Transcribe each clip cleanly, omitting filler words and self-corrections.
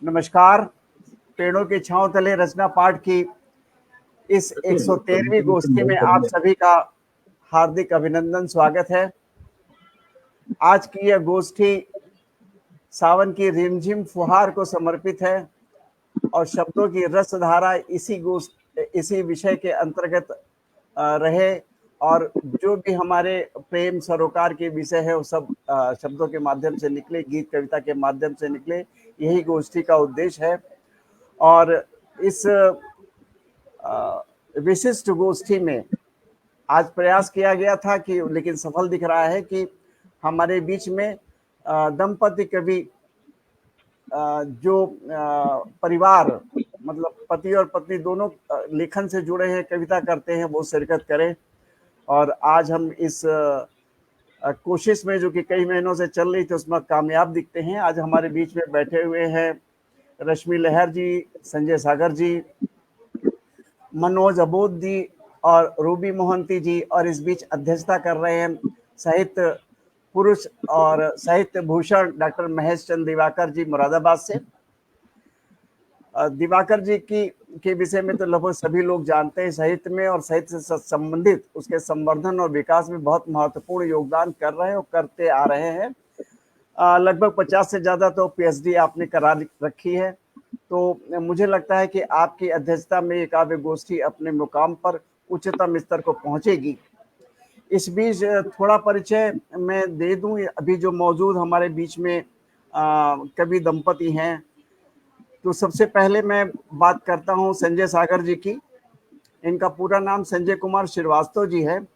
नमस्कार। पेड़ों की छांव तले रचना पाठ की इस 113वीं गोष्ठी में आप सभी का हार्दिक अभिनंदन, स्वागत है। आज की यह गोष्ठी सावन की रिमझिम फुहार को समर्पित है और शब्दों की रसधारा इसी विषय के अंतर्गत रहे और जो भी हमारे प्रेम सरोकार के विषय है वो सब शब्दों के माध्यम से निकले, गीत कविता के माध्यम से निकले। यही गोष्ठी का उद्देश्य है और इस विशिष्ट गोष्ठी में आज प्रयास किया गया था कि, लेकिन सफल दिख रहा है कि हमारे बीच में दंपति कवि जो परिवार मतलब पति और पत्नी दोनों लेखन से जुड़े हैं, कविता करते हैं, वो शिरकत करें। और आज हम इस कोशिश में जो कि कई महीनों से चल रही थी उसमें कामयाब दिखते हैं। आज हमारे बीच में बैठे हुए हैं रश्मि लहर जी, संजय सागर जी, मनोज अबोध जी और रूबी मोहंती जी, और इस बीच अध्यक्षता कर रहे हैं साहित्य पुरुष और साहित्य भूषण डॉक्टर महेश चंद्र दिवाकर जी मुरादाबाद से। दिवाकर जी के विषय में तो लगभग सभी लोग जानते हैं। साहित्य में और साहित्य से संबंधित उसके संवर्धन और विकास में बहुत महत्वपूर्ण योगदान कर रहे हैं और करते आ रहे हैं। लगभग 50 से ज़्यादा तो पीएचडी आपने करा रखी है। तो मुझे लगता है कि आपकी अध्यक्षता में ये काव्य गोष्ठी अपने मुकाम पर उच्चतम स्तर को पहुंचेगी। इस बीच थोड़ा परिचय मैं दे दूं। अभी जो मौजूद हमारे बीच में कवि दंपति हैं, तो सबसे पहले मैं बात करता हूं संजय सागर जी की। इनका पूरा नाम संजय कुमार श्रीवास्तव जी है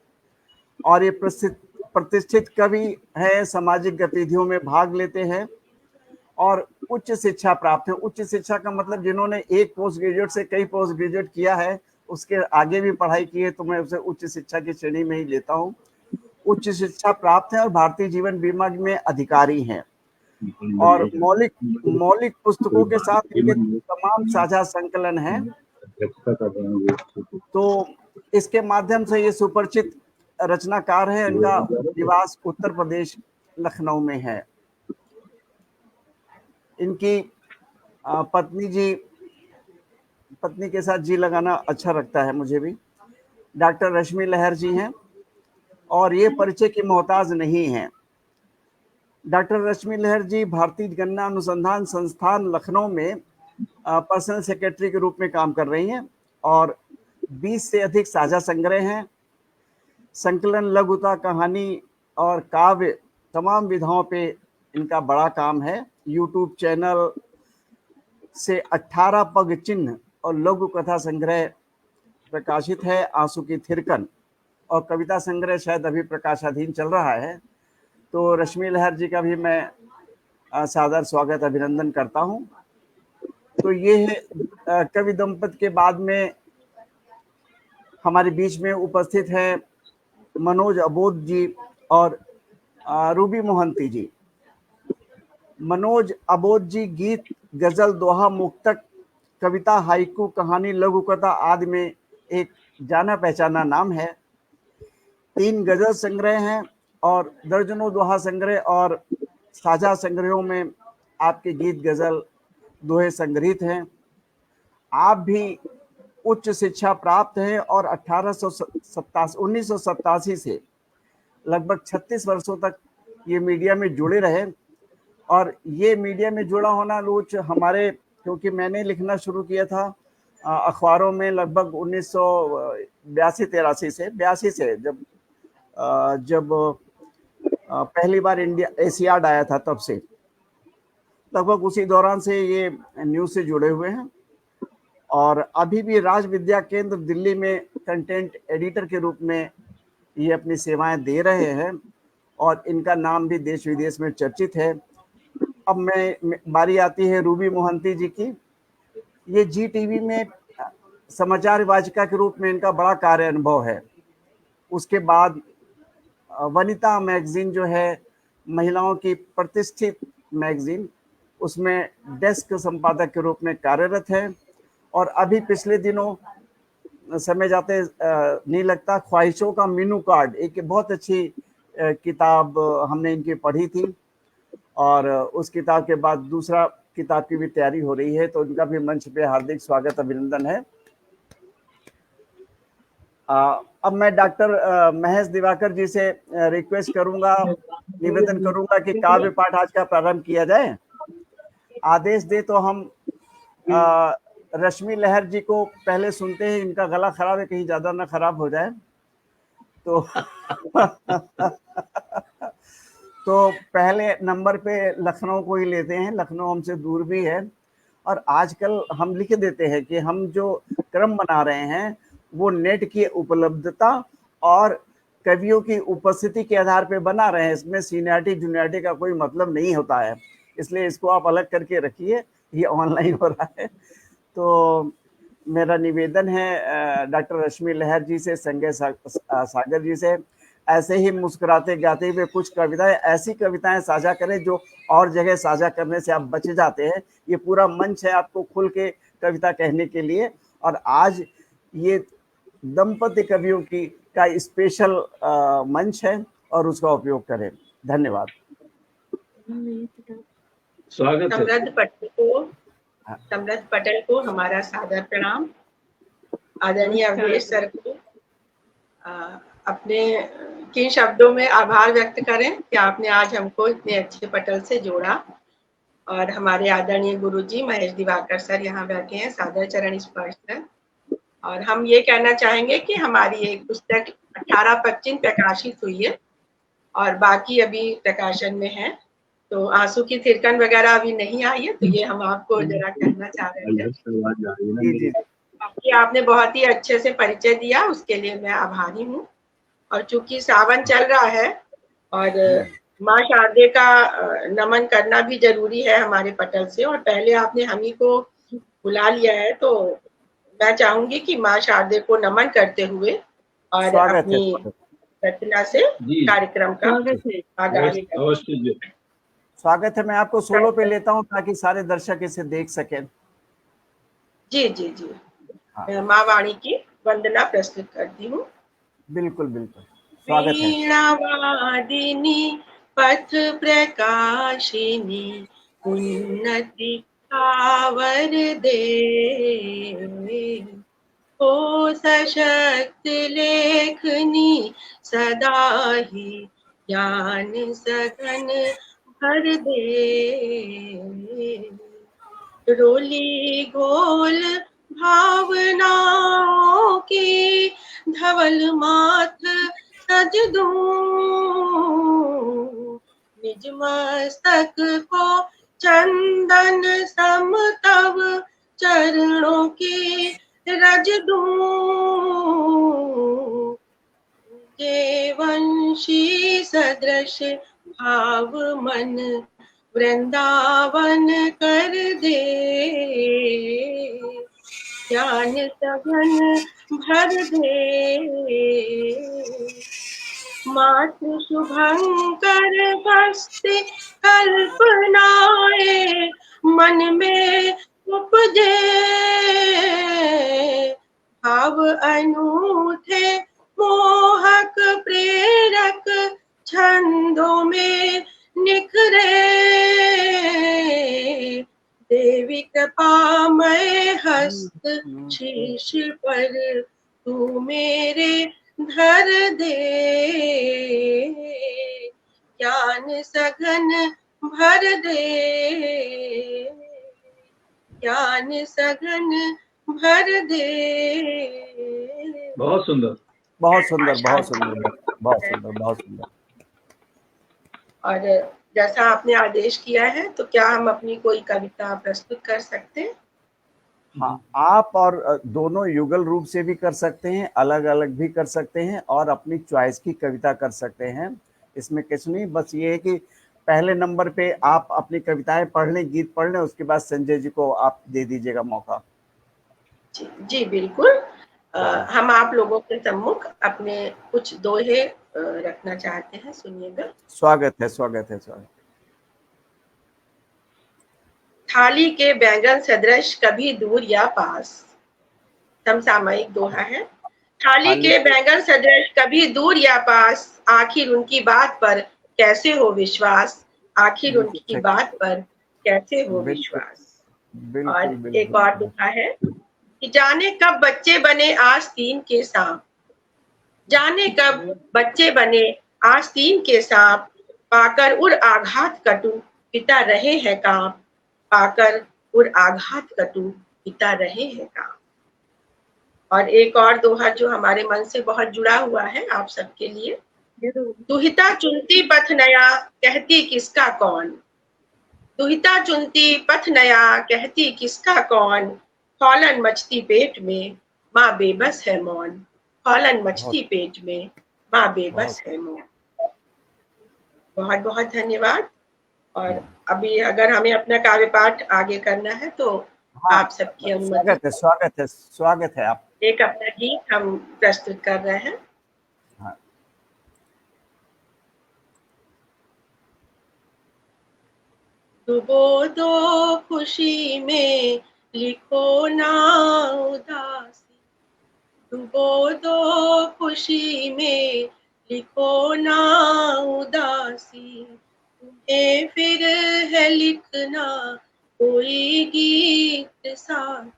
और ये प्रतिष्ठित कवि है, सामाजिक गतिविधियों में भाग लेते हैं और उच्च शिक्षा प्राप्त है। उच्च शिक्षा का मतलब जिन्होंने एक पोस्ट ग्रेजुएट से कई पोस्ट ग्रेजुएट किया है, उसके आगे भी पढ़ाई की है, तो मैं उसे उच्च शिक्षा की श्रेणी में ही लेता हूँ। उच्च शिक्षा प्राप्त है और भारतीय जीवन बीमा में अधिकारी हैं और मौलिक पुस्तकों के साथ इनके तमाम साझा संकलन हैं। तो इसके माध्यम से ये सुपरिचित रचनाकार है। इनका निवास उत्तर प्रदेश लखनऊ में है। इनकी पत्नी के साथ जी लगाना अच्छा लगता है मुझे भी। डॉक्टर रश्मि लहर जी हैं और ये परिचय की मोहताज नहीं है। डॉक्टर रश्मि लहर जी भारतीय गन्ना अनुसंधान संस्थान लखनऊ में पर्सनल सेक्रेटरी के रूप में काम कर रही हैं और 20 से अधिक साझा संग्रह हैं। संकलन, लघुता, कहानी और काव्य तमाम विधाओं पे इनका बड़ा काम है। यूट्यूब चैनल से 18 पग चिन्ह और लघु कथा संग्रह प्रकाशित है, आंसू की थिरकन, और कविता संग्रह शायद अभी प्रकाशाधीन चल रहा है। तो रश्मि लहर जी का भी मैं सादर स्वागत अभिनंदन करता हूं। तो ये है कवि दंपति के बाद में हमारे बीच में उपस्थित है मनोज अबोध जी और रूबी मोहंती जी। मनोज अबोध जी गीत, गजल, दोहा, मुक्तक, कविता, हाइकू, कहानी, लघु कथा आदि में एक जाना पहचाना नाम है। 3 गजल संग्रह हैं और दर्जनों दोहा संग्रह और साझा संग्रहों में आपके गीत, गजल, दोहे संग्रहित हैं। आप भी उच्च शिक्षा प्राप्त हैं और 1987 से लगभग 36 वर्षों तक ये मीडिया में जुड़े रहे। और ये मीडिया में जुड़ा होना रोज हमारे, क्योंकि मैंने लिखना शुरू किया था अखबारों में लगभग 1982-83 से 82 से जब पहली बार इंडिया एशियाड आया था, तब से लगभग उसी दौरान से ये न्यूज़ से जुड़े हुए हैं और अभी भी राज विद्या केंद्र दिल्ली में कंटेंट एडिटर के रूप में ये अपनी सेवाएं दे रहे हैं और इनका नाम भी देश विदेश में चर्चित है। अब बारी आती है रूबी मोहंती जी की। ये जी टीवी में समाचार वाचिका के रूप में इनका बड़ा कार्य अनुभव है। उसके बाद वनिता मैगजीन जो है, महिलाओं की प्रतिष्ठित मैगजीन, उसमें डेस्क संपादक के रूप में कार्यरत है। और अभी पिछले दिनों समय जाते नहीं लगता, ख्वाहिशों का मेनू कार्ड, एक बहुत अच्छी किताब हमने इनकी पढ़ी थी और उस किताब के बाद दूसरा किताब की भी तैयारी हो रही है, तो उनका भी मंच पे हार्दिक स्वागत अभिनंदन है। अब मैं डॉक्टर महेश दिवाकर जी से रिक्वेस्ट करूंगा, निवेदन करूंगा कि काव्य पाठ आज का प्रारंभ किया जाए। आदेश दे तो हम रश्मि लहर जी को पहले सुनते हैं। इनका गला खराब है, कहीं ज्यादा ना खराब हो जाए तो तो पहले नंबर पे लखनऊ को ही लेते हैं। लखनऊ हमसे दूर भी है, और आजकल हम लिख देते हैं कि हम जो क्रम बना रहे हैं वो नेट की उपलब्धता और कवियों की उपस्थिति के आधार पे बना रहे हैं। इसमें सीनियरिटी जूनियरिटी का कोई मतलब नहीं होता है, इसलिए इसको आप अलग करके रखिए, ये ऑनलाइन हो रहा है। तो मेरा निवेदन है डॉक्टर रश्मि लहर जी से, संजय सागर जी से, ऐसे ही मुस्कुराते गाते हुए कुछ कविताएं, ऐसी कविताएं साझा करें जो और जगह साझा करने से आप बच जाते हैं। ये पूरा मंच है आपको खुल के कविता कहने के लिए, और आज ये दंपति कवियों की का स्पेशल मंच है, और उसका उपयोग करें। धन्यवाद। स्वागत है। समृद्ध पटेल को हमारा सादर प्रणाम। आदरणीय अवधेश सर को अपने किन शब्दों में आभार व्यक्त करें कि आपने आज हमको इतने अच्छे पटल से जोड़ा। और हमारे आदरणीय गुरुजी महेश दिवाकर सर यहाँ बैठे हैं, सादर चरण स्पर्श है। और हम ये कहना चाहेंगे कि हमारी एक पुस्तक 18-25 प्रकाशित हुई है और बाकी अभी प्रकाशन में है, तो आंसू की थिरकन वगैरह अभी नहीं आई है, तो ये हम आपको जरा कहना चाह रहे हैं। बाकी आपने बहुत ही अच्छे से परिचय दिया, उसके लिए मैं आभारी हूँ। और चूंकि सावन चल रहा है और माँ शारदे का नमन करना भी जरूरी है हमारे पटल से, और पहले आपने हम ही को बुला लिया है, तो मैं चाहूंगी कि माँ शारदे को नमन करते हुए और अपनी रचना से कार्यक्रम का आगाज करें। स्वागत है। मैं आपको सोलो पे लेता हूँ ताकि सारे दर्शक इसे देख सकें। जी जी जी, मैं माँ वाणी की वंदना प्रस्तुत करती हूँ। बिल्कुल बिल्कुल, स्वागत है। वीणावादिनी पथ प्रकाशिनी उन्नति आवर दे, हो सशक्त लेखनी सदा ही ज्ञान सघन भर दे, रोली घोल भावनाओं की धवल माथ सज दूं, निज मस्तक को चंदन सम तव चरणों की रज दूं, देवंशी सदृश भाव मन वृंदावन कर दे, ज्ञान सघन भर दे, मातृ शुभंकर बस्ते कल्पनाए मन में उपजे, भाव अनूठे मोहक प्रेरक छंदों में निखरे, देवी कृपामय हस्त शीश पर तू मेरे धर दे, ज्ञान सघन भर दे, ज्ञान सघन भर दे। बहुत सुंदर, बहुत सुंदर, बहुत सुंदर, बहुत सुंदर, बहुत सुंदर। और जैसा आपने आदेश किया है, तो क्या हम अपनी कोई कविता प्रस्तुत कर सकते हैं? हाँ, आप और दोनों युगल रूप से भी कर सकते हैं, अलग अलग भी कर सकते हैं, और अपनी चॉइस की कविता कर सकते हैं। इसमें कुछ नहीं, बस ये है कि पहले नंबर पे आप अपनी कविताएं पढ़ लें, गीत पढ़ लें, उसके बाद संजय जी को आप दे दीजिएगा मौका। जी, जी बिल्कुल। हम आप लोगों के सम्मुख अपने कुछ दोहे रखना चाहते हैं, सुनिएगा। स्वागत है, स्वागत है, स्वागत। थाली के बैंगन सदृश कभी दूर या पास, समसामयिक दोहा है। थाली के बैंगन सदृश कभी दूर या पास, आखिर उनकी बात पर कैसे हो विश्वास, आखिर उनकी बात पर कैसे हो बिल्कुल विश्वास। बिल्कुल और एक बिल्कुल। और दुआ है कि जाने कब बच्चे बने आस्तीन के सांप, जाने कब बच्चे बने आस्तीन के सांप, पाकर उर आघात कटु पिता रहे हैं कांप, पाकर उर आघात कटु पिता रहे हैं कांप। और एक और दोहा जो हमारे मन से बहुत जुड़ा हुआ है आप सबके लिए, दुहिता चुनती पथ नया कहती किसका कौन, दुहिता चुनती पथ नया कहती किसका कौन, खौलन मचती पेट में माँ बेबस है मौन, खौलन मचती पेट में माँ बेबस है मौन। बहुत बहुत धन्यवाद। और अभी अगर हमें अपना कार्य पाठ आगे करना है तो हाँ, आप सबकी अनुमति। स्वागत है, स्वागत है, स्वागत है। आप एक अपना गीत हम प्रस्तुत कर रहे हैं। हाँ। डूबो दो खुशी में लिखो ना उदासी, डूबो दो खुशी में लिखो ना उदासी, तुम्हें फिर है लिखना कोई गीत साथी,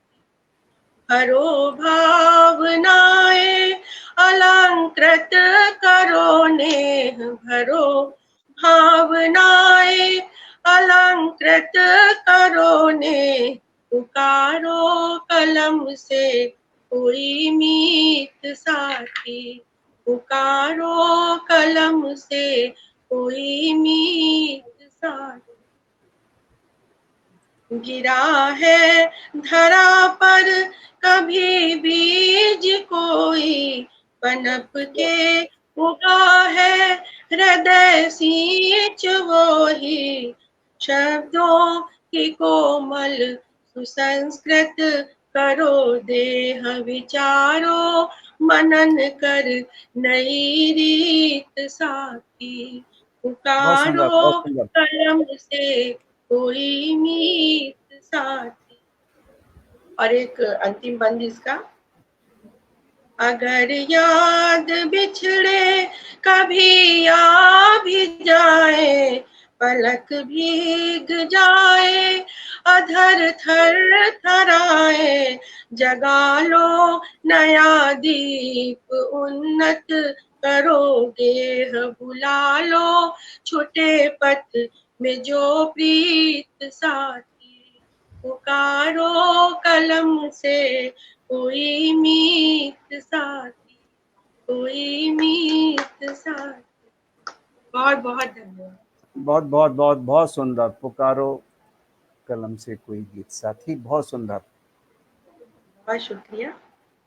भरो भावनाएं अलंकृत करो नेह, भरो भावनाएं अलंकृत करो नेह, पुकारो कलम से कोई मीत साथी, पुकारो कलम से कोई मीत साथी। गिरा है धरा पर कभी बीज कोई, पनप के उगा है हृदय सींच वो ही, शब्दों की कोमल सुसंस्कृत करो देह विचारो, मनन कर नई रीत साथी, बहुत सुंदर, बहुत पुकारो सुंदर। कलम से कोई मीत साथी। और एक अंतिम बंद इसका, अगर याद बिछड़े कभी आ भी जाए, पलक भीग जाए अधर थर थराए, जगा लो नया दीप उन्नत करोगे, बुला लो छुटे पथ में जो प्रीत साथी, पुकारो कलम से कोई मीत साथी, कोई मीत साथी। बहुत बहुत धन्यवाद। बहुत बहुत बहुत बहुत सुंदर। पुकारो कलम से कोई गीत साथी, बहुत सुंदर। बहुत शुक्रिया।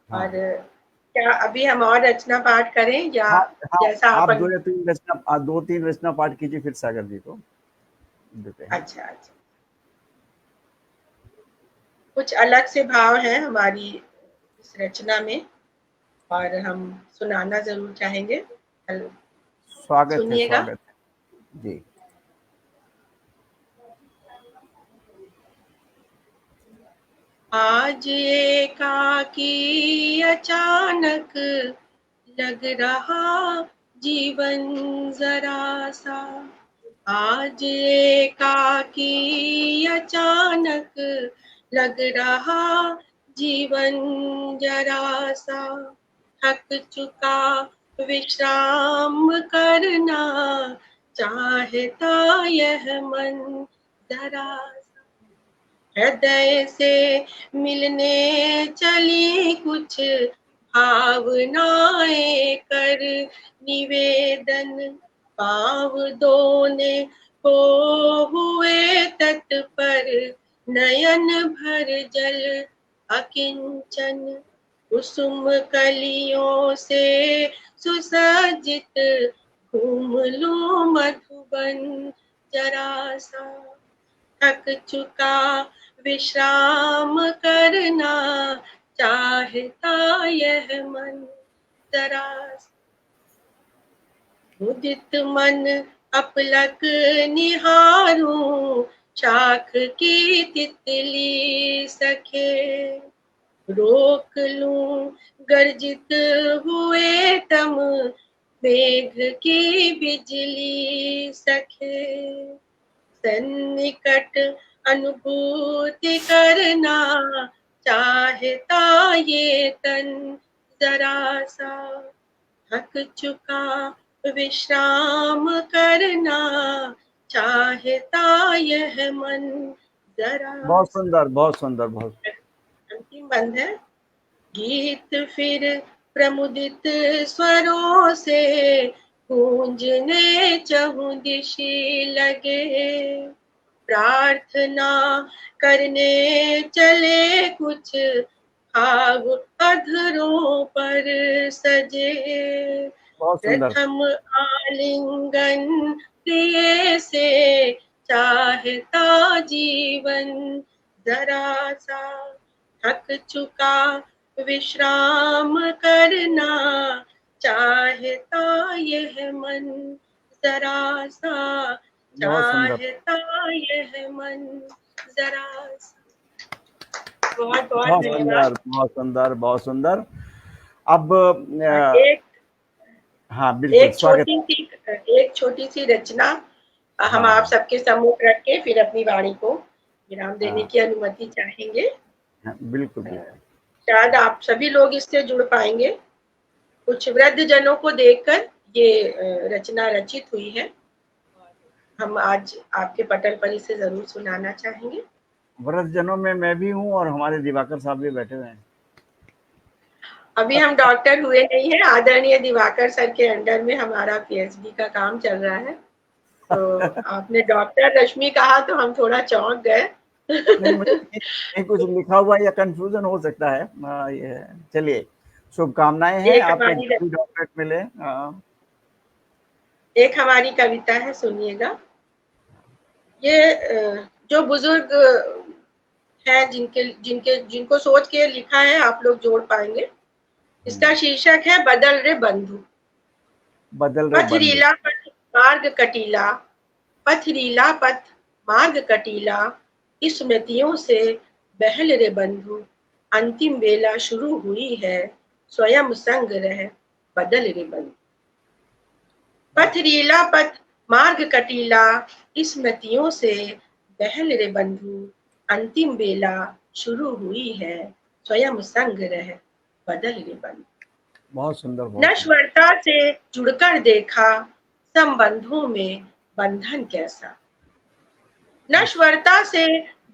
हाँ। और क्या अभी हम और रचना पाठ करें या हाँ हाँ, जैसा आप अपन। 2 या 3 रचना, 2-3 रचना पाठ कीजिए, फिर सागर जी को देते हैं। अच्छा अच्छा, कुछ अलग से भाव है हमारी इस रचना में और हम सुनाना जरूर चाहेंगे। स्वागत है, सुनिएगा। स्वागत है जी। आज एकाकी अचानक लग रहा जीवन जरा सा, आज एकाकी अचानक लग रहा जीवन जरा सा, थक चुका विश्राम करना चाहता यह मन जरा, हृदय से मिलने चली कुछ भावनाएं कर निवेदन, पाव दोने को हुए तट पर नयन भर जल अकिंचन, कुसुम कलियों से सुसज्जित घूम लूं मधुबन जरा सा, थक चुका विश्राम करना चाहता यह मन जरा, उदित मन अपलक निहारूं शाख की तितली सखे, रोक लूं गर्जित हुए तम मेघ की बिजली सखे, सन्निकट अनुभूति करना चाहता ये तन जरा सा, थक चुका विश्राम करना चाहता यह मन जरा। बहुत सुंदर, बहुत सुंदर, बहुत। अंतिम बंद है। गीत फिर प्रमुदित स्वरों से गूंजने चहुदिशी लगे, प्रार्थना करने चले कुछ भाव अधरों पर सजे, बहुत सुंदर। प्रथम आलिंगन प्रिय से चाहता जीवन जरा सा, थक चुका विश्राम करना चाहता यह मन जरा सा, चाहता यह मन जरा सा। बहुत बहुत धन्यवाद। बहुत सुंदर, बहुत सुंदर। अब एक हाँ बिल्कुल, स्वागत। एक छोटी सी रचना हम आप सबके सम्मुख रख के फिर अपनी वाणी को विराम देने की अनुमति चाहेंगे। बिल्कुल बिल्कुल। शायद आप सभी लोग इससे जुड़ पाएंगे। कुछ वृद्ध जनों को देखकर ये रचना रचित हुई है। हम आज आपके पटल पर इसे जरूर सुनाना चाहेंगे। वृद्ध जनों में मैं भी हूँ और हमारे दिवाकर साहब भी बैठे हुए हैं। अभी हम डॉक्टर हुए नहीं है, आदरणीय दिवाकर सर के अंडर में हमारा पीएचडी का काम चल रहा है। तो आपने डॉक्टर रश्मि कहा तो हम थोड़ा चौंक गए। नहीं, मुझे कुछ लिखा हुआ या कंफ्यूजन हो सकता है। ये चलिए, शुभकामनाएं हैं, आपको डॉक्टरेट मिले। एक हमारी कविता है, सुनिएगा। ये जो बुजुर्ग है जिनको सोच के लिखा है, आप लोग जोड़ पाएंगे। इसका शीर्षक है बदल रे बंधु। पथरीला पथ मार्ग कटीला, पथरीला पथ मार्ग कटीला, स्मृतियों से बहल रे बंधु, अंतिम बेला शुरू हुई है, स्वयं संग रह बदल रे बंधु। पथरीला पथ मार्ग कटीला, स्मृतियों से बहल रे बंधु, अंतिम बेला शुरू हुई है, स्वयं संग रह बदल रे बंधु। बहुत सुंदर। नश्वरता से जुड़कर देखा संबंधों में बंधन कैसा, नश्वरता से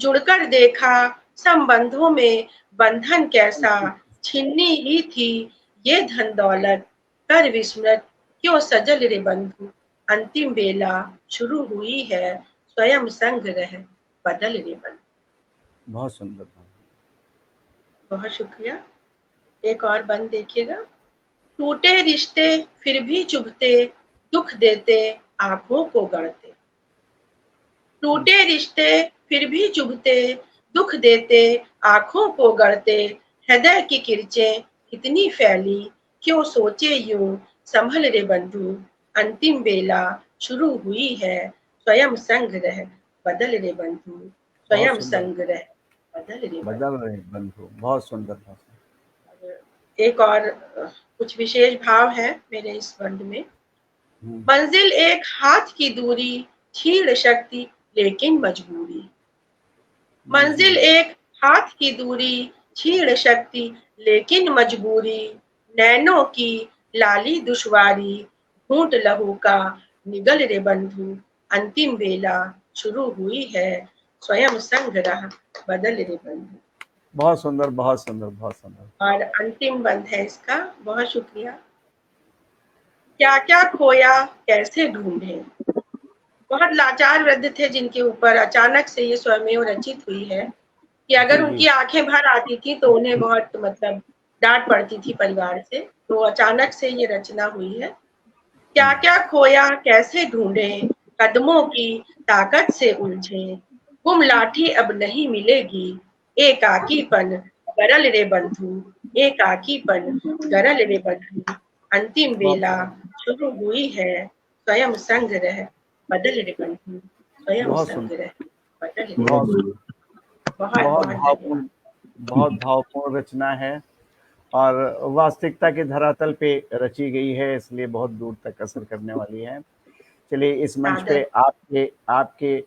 जुड़कर देखा संबंधों में बंधन कैसा, छिन्नी ही थी ये धन दौलत, कर विस्मृत क्यों सजल रे बंधु, अंतिम बेला शुरू हुई है, स्वयं संग रह बदल रे बंधु। बहुत सुंदर। बहुत शुक्रिया। एक और बंद देखिएगा। टूटे रिश्ते फिर भी चुभते, दुख देते आंखों को गढ़ते, टूटे रिश्ते फिर भी चुभते, दुख देते आंखों को गढ़ते, हृदय की किरचें इतनी फैली, क्यों सोचे यूं संभल रे बंधु, अंतिम बेला शुरू हुई है, स्वयं संग रह बदल रे बंधु, स्वयं संग रह बदल रे बंधु। बहुत सुंदर। एक और कुछ विशेष भाव है मेरे इस बंद में। मंजिल एक हाथ की दूरी, क्षीण शक्ति लेकिन मजबूरी, मंजिल एक हाथ की दूरी, क्षीण शक्ति लेकिन मजबूरी, नैनों की लाली दुश्वारी, घूंट लहू का निगल रे बंधु, अंतिम बेला शुरू हुई है, स्वयं संग रह बदल रे बंधु। बहुत सुंदर, बहुत सुंदर, बहुत सुंदर। और अंतिम बंद है इसका। बहुत शुक्रिया। क्या क्या खोया कैसे ढूंढे, बहुत लाचार वृद्ध थे जिनके ऊपर अचानक से ये स्वयमेव रचित हुई है कि अगर उनकी आंखें भर आती थी तो उन्हें बहुत मतलब डांट पड़ती थी परिवार से, तो अचानक से ये रचना हुई है। क्या क्या खोया कैसे ढूंढे, कदमों की ताकत से उलझे, गुम लाठी अब नहीं मिलेगी, एकाकीपन गरल रे बंधु, एकाकीपन गरल रे बंधु, अंतिम बेला शुरू हुई है, स्वयं संग रह बदल रे बंधु, स्वयं संग रह बदल रे बंधु। बहुत भावपूर्ण रचना है और वास्तविकता के धरातल पे रची गई है, इसलिए बहुत दूर तक असर करने वाली है। चलिए, इस मंच पे आपके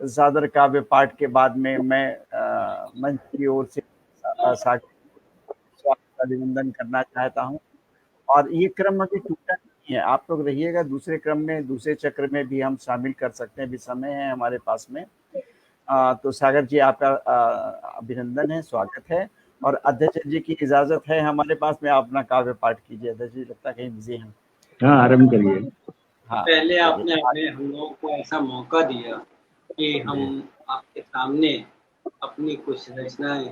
सादर काव्य पाठ के बाद में मैं मंच की ओर से सागर स्वागत अभिनंदन करना चाहता हूँ। और ये क्रम अभी टूटा नहीं है, आप लोग रहिएगा, दूसरे क्रम में, दूसरे चक्र में भी हम शामिल कर सकते हैं, अभी समय है हमारे पास में। तो सागर जी आपका अभिनंदन है, स्वागत है। और अध्यक्ष जी की इजाजत है हमारे पास में, आप अपना काव्य पाठ कीजिए। अध्यक्ष जी लगता है कहीं बिजी हैं। हाँ, आरंभ करिए। हाँ, पहले आपने हमें हम लोगों को ऐसा मौका दिया कि हम आपके सामने अपनी कुछ रचनाएं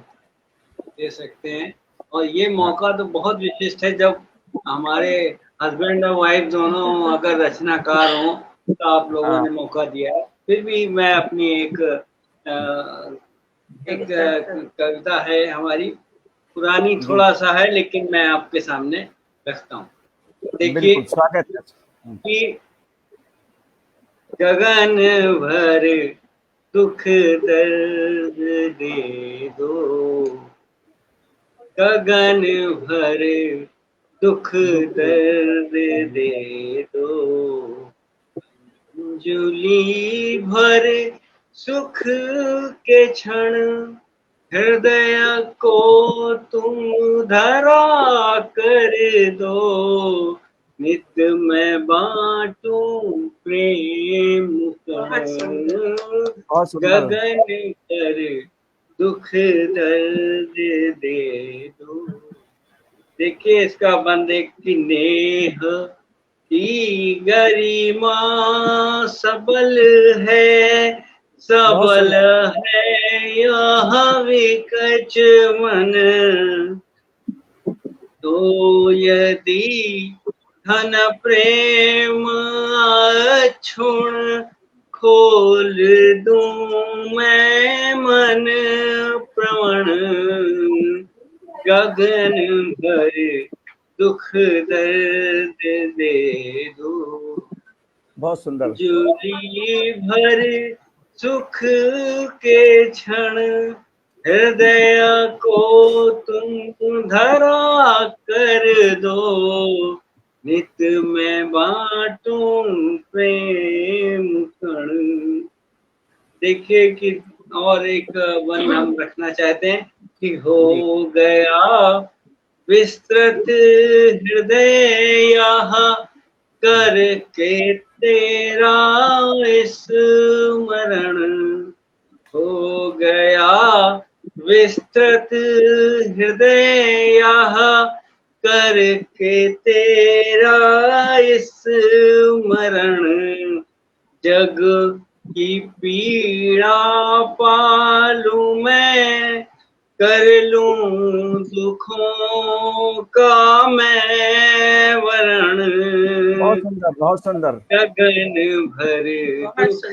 दे सकते हैं, और ये मौका तो बहुत विशिष्ट है जब हमारे हस्बैंड और वाइफ दोनों अगर रचनाकार हों तो आप लोगों ने मौका दिया है। फिर भी मैं अपनी एक कविता है हमारी, पुरानी थोड़ा सा है लेकिन मैं आपके सामने रखता हूँ। देखिए, स्वागत है कि गगन भर दुख दर्द दे दो, गगन भर दुख दर्द दे दो, अंजुलि भर सुख के क्षण हृदय को तुम धरा कर दो, नित मैं बांटूं प्रेम गगन कर दुख दर्द दे दो। देखिए इसका बंद एक की नेह की गरिमा सबल है, सबल है यह विकच मन, तो यदि धन प्रेम अक्षुण खोल दूं मैं मन प्रवण, गगन भर दुख दर्द दे दो। बहुत सुंदर। अंजुलि भर सुख के क्षण हृदय को तुम धरा कर दो, नित मैं बांटूं प्रेम कण। देखिए कि और एक वन हम रखना चाहते हैं कि हो गया विस्तृत हृदय यहाँ करके तेरा स्मरण, हो गया विस्तृत हृदय यहाँ करके तेरा स्मरण, जग की पीड़ा पालू मैं कर लूं दुखों का मैं वरण, बहुत सुंदर, बहुत सुंदर। गगन भर दुख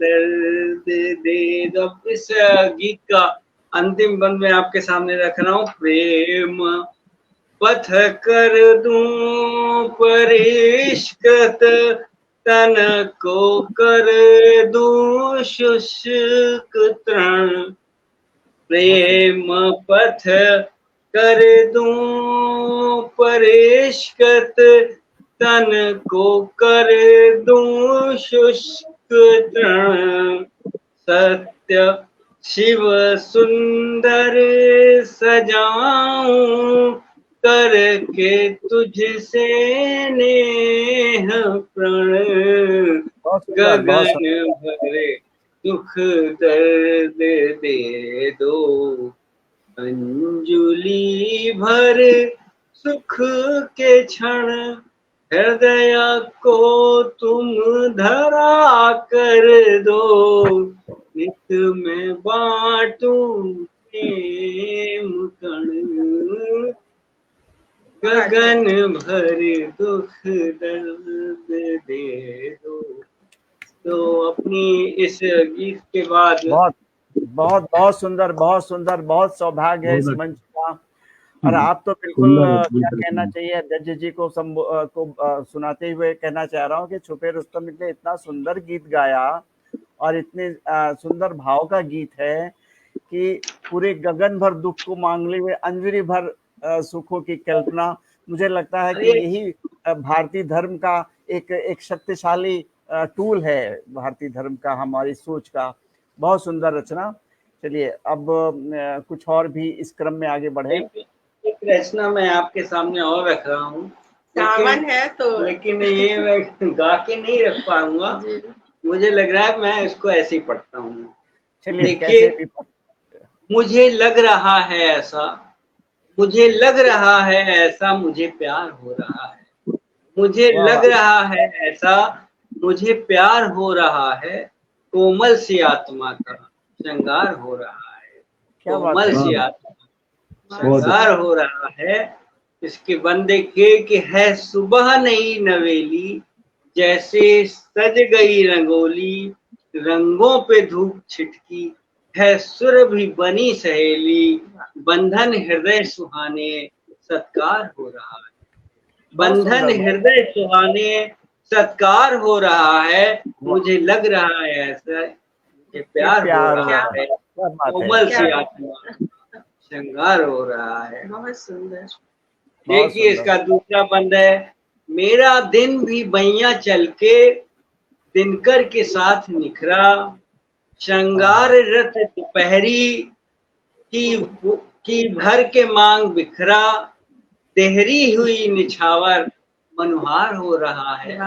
दर्द दे दो। इस गीत का अंतिम बंद में आपके सामने रख रहा हूँ। प्रेम पथ कर दूं परिष्कृत, तन को कर दूं शुष्क तृण, प्रेम पथ कर दूं परिष्कृत, तन को कर दूं शुष्क तृण, सत्य शिव सुंदर सजाऊं करके तुझसे नेह प्रण, गगन भरे दुख दर्द दे दो, अंजुलि भर सुख के क्षण हृदय को तुम धरा कर दो, नित में बांटूं प्रेम कण, गगन भर दुख दर्द दे दो। तो अपनी इस गीत के बाद बहुत बहुत बहुत सुंदर, बहुत सुंदर, बहुत सौभाग्य है इस मंच का। और आप तो बिल्कुल क्या कहना चाहिए अध्यक्ष जी को सुनाते हुए कहना चाह रहा हूँ कि छुपे रुस्तम ने इतना सुंदर गीत गाया और इतने सुंदर भाव का गीत है कि पूरे गगन भर दुख को मांगले हुए अंजलि भर सुखों की कल्पना। मुझे लगता है कि यही भारतीय धर्म का एक शक्तिशाली टूल है, भारतीय धर्म का, हमारी सोच का। बहुत सुंदर रचना। चलिए अब कुछ और भी इस क्रम में आगे बढ़े। एक रचना मैं आपके सामने और रख रहा हूँ, सावन है तो लेकिन ये मैं गा के नहीं रख पाऊंगा। मुझे लग रहा है मैं इसको ऐसे ही पढ़ता हूँ। चलिए कैसे भी मुझे लग रहा है ऐसा, मुझे लग रहा है ऐसा, मुझे प्यार हो रहा है। मुझे लग रहा है ऐसा, मुझे प्यार हो रहा है। कोमल सी आत्मा का श्रृंगार हो रहा है। कोमल सी आत्मा का श्रृंगार हो रहा है। इसके बंदे के कि है सुबह नई नवेली, जैसे सज गई रंगोली, रंगों पे धूप छिटकी, है सुर भी बनी सहेली, बंधन हृदय सुहाने, सत्कार हो रहा है। बंधन हृदय सुहाने, सत्कार हो रहा है। मुझे लग रहा है ऐसा, मुझे प्यार हो रहा है। कोमल सी आत्मा श्रृंगार हो रहा है। बहुत सुंदर। देखिए इसका दूसरा बंद है। मेरा दिन भी बैया चल के दिनकर के साथ निखरा, श्रृंगार रथ दोपहरी की भर के मांग बिखरा, देहरी हुई निछावर मनुहार हो रहा है।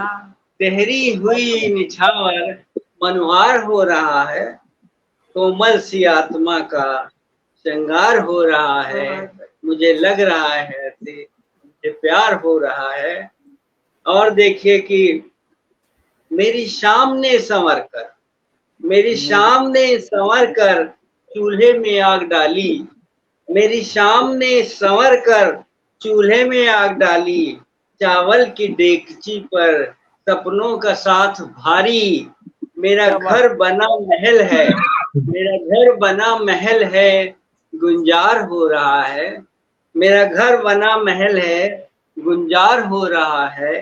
देहरी हुई निछावर मनुहार हो रहा है। कोमल सी आत्मा का श्रृंगार हो रहा है। मुझे लग रहा है ऐसे, मुझे प्यार हो रहा है। और देखिए कि मेरी शाम ने संवर कर, मेरी शाम ने संवर कर चूल्हे में आग डाली, मेरी शाम ने संवर कर चूल्हे में आग डाली, चावल की डेगची पर सपनों का साथ भारी। मेरा घर बना महल है, मेरा घर बना महल है, गुंजार हो रहा है। मेरा घर बना महल है, गुंजार हो रहा है।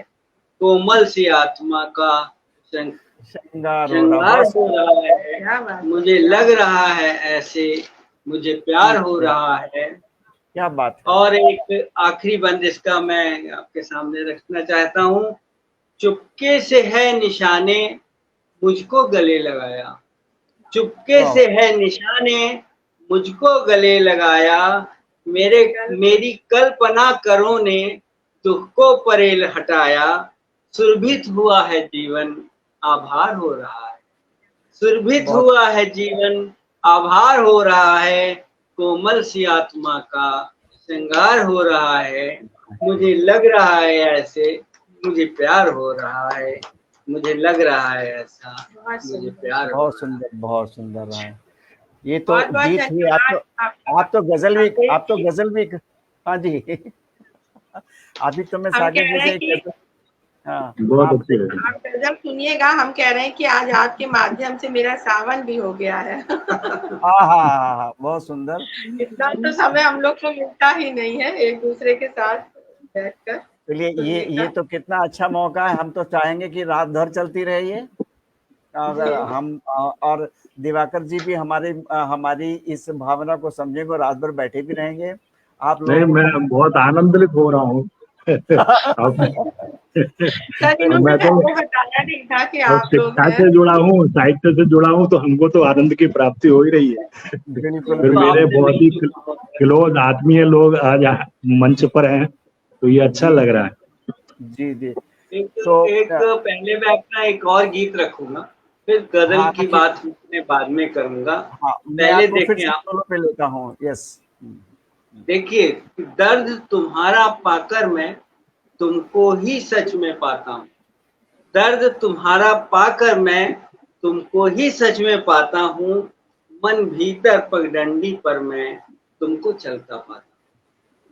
कोमल सी आत्मा का श्रृंगार हो रहा है। मुझे लग रहा है ऐसे, मुझे प्यार हो रहा है। क्या बात है। और एक आखिरी बंद इसका मैं आपके सामने रखना चाहता हूँ। चुपके से है निशाने मुझको गले लगाया, चुपके से है निशाने मुझको गले लगाया, मेरी कल्पना करो ने दुख को परेल हटाया। सुरभित हुआ है जीवन, आभार हो रहा है। सुरभित हुआ है जीवन, आभार हो रहा है। कोमल सी आत्मा का श्रृंगार हो रहा है। मुझे लग रहा है ऐसे, मुझे प्यार हो रहा है। मुझे लग रहा है ऐसा, मुझे प्यार। बहुत सुंदर, बहुत सुंदर रहा है। ये तो गीत हुई। आप तो गजल भी हाँ जी अभी तो मैं साकिब जी से बहुत अच्छी है। आप गजल सुनिएगा। हम कह रहे हैं कि आज आपके माध्यम से मेरा सावन भी हो गया है। हाँ, बहुत सुंदर। इतना तो समय हम लोग को मिलता ही नहीं है एक दूसरे के साथ बैठकर। चलिए ये तो कितना अच्छा मौका है। हम तो चाहेंगे कि रात भर चलती रहे ये। अगर हम और दिवाकर जी भी हमारी इस भावना को समझेंगे, रात भर बैठे भी रहेंगे। आप लोग नहीं, मैं बहुत आनंदित हो रहा हूँ। मैं तो बताया नहीं था कि आप लोग शिक्षा से जुड़ा हूँ, साहित्य से जुड़ा हूँ, तो हमको तो आनंद की प्राप्ति हो ही रही है। फिर मेरे बहुत ही क्लोज आत्मीय लोग आज मंच पर हैं, तो ये अच्छा लग रहा है। जी जी। तो एक पहले मैं अपना एक और गीत रखूंगा, फिर गजल की बात मैं बाद में करूंगा। पहले देखिए आप पे लेता हूँ। यस, देखिए, दर्द तुम्हारा पाकर मैं तुमको ही सच में पाता हूँ। दर्द तुम्हारा पाकर मैं तुमको ही सच में पाता हूँ। मन भीतर पगडंडी पर मैं तुमको चलता पाता हूँ।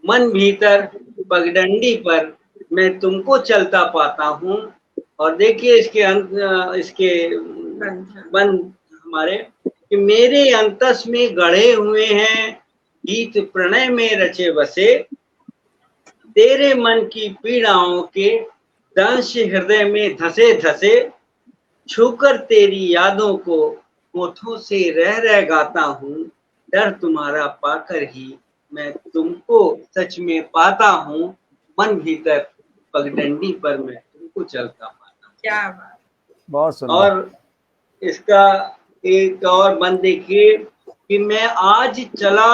मन भीतर पगडंडी पर मैं तुमको चलता पाता हूँ। और देखिए इसके बंद हमारे कि मेरे अंतस में गढ़े हुए हैं गीत प्रणय में रचे बसे। तेरे मन की पीड़ाओं के दंश हृदय में धसे धसे। छूकर तेरी यादों को होठों से रह गाता हूँ। डर तुम्हारा पाकर ही मैं तुमको सच में पाता हूँ। मन भीतर पगडंडी पर मैं तुमको चलता पाता हूँ। क्या बात, बहुत सुंदर। और इसका एक और बंद देखिए कि मैं आज चला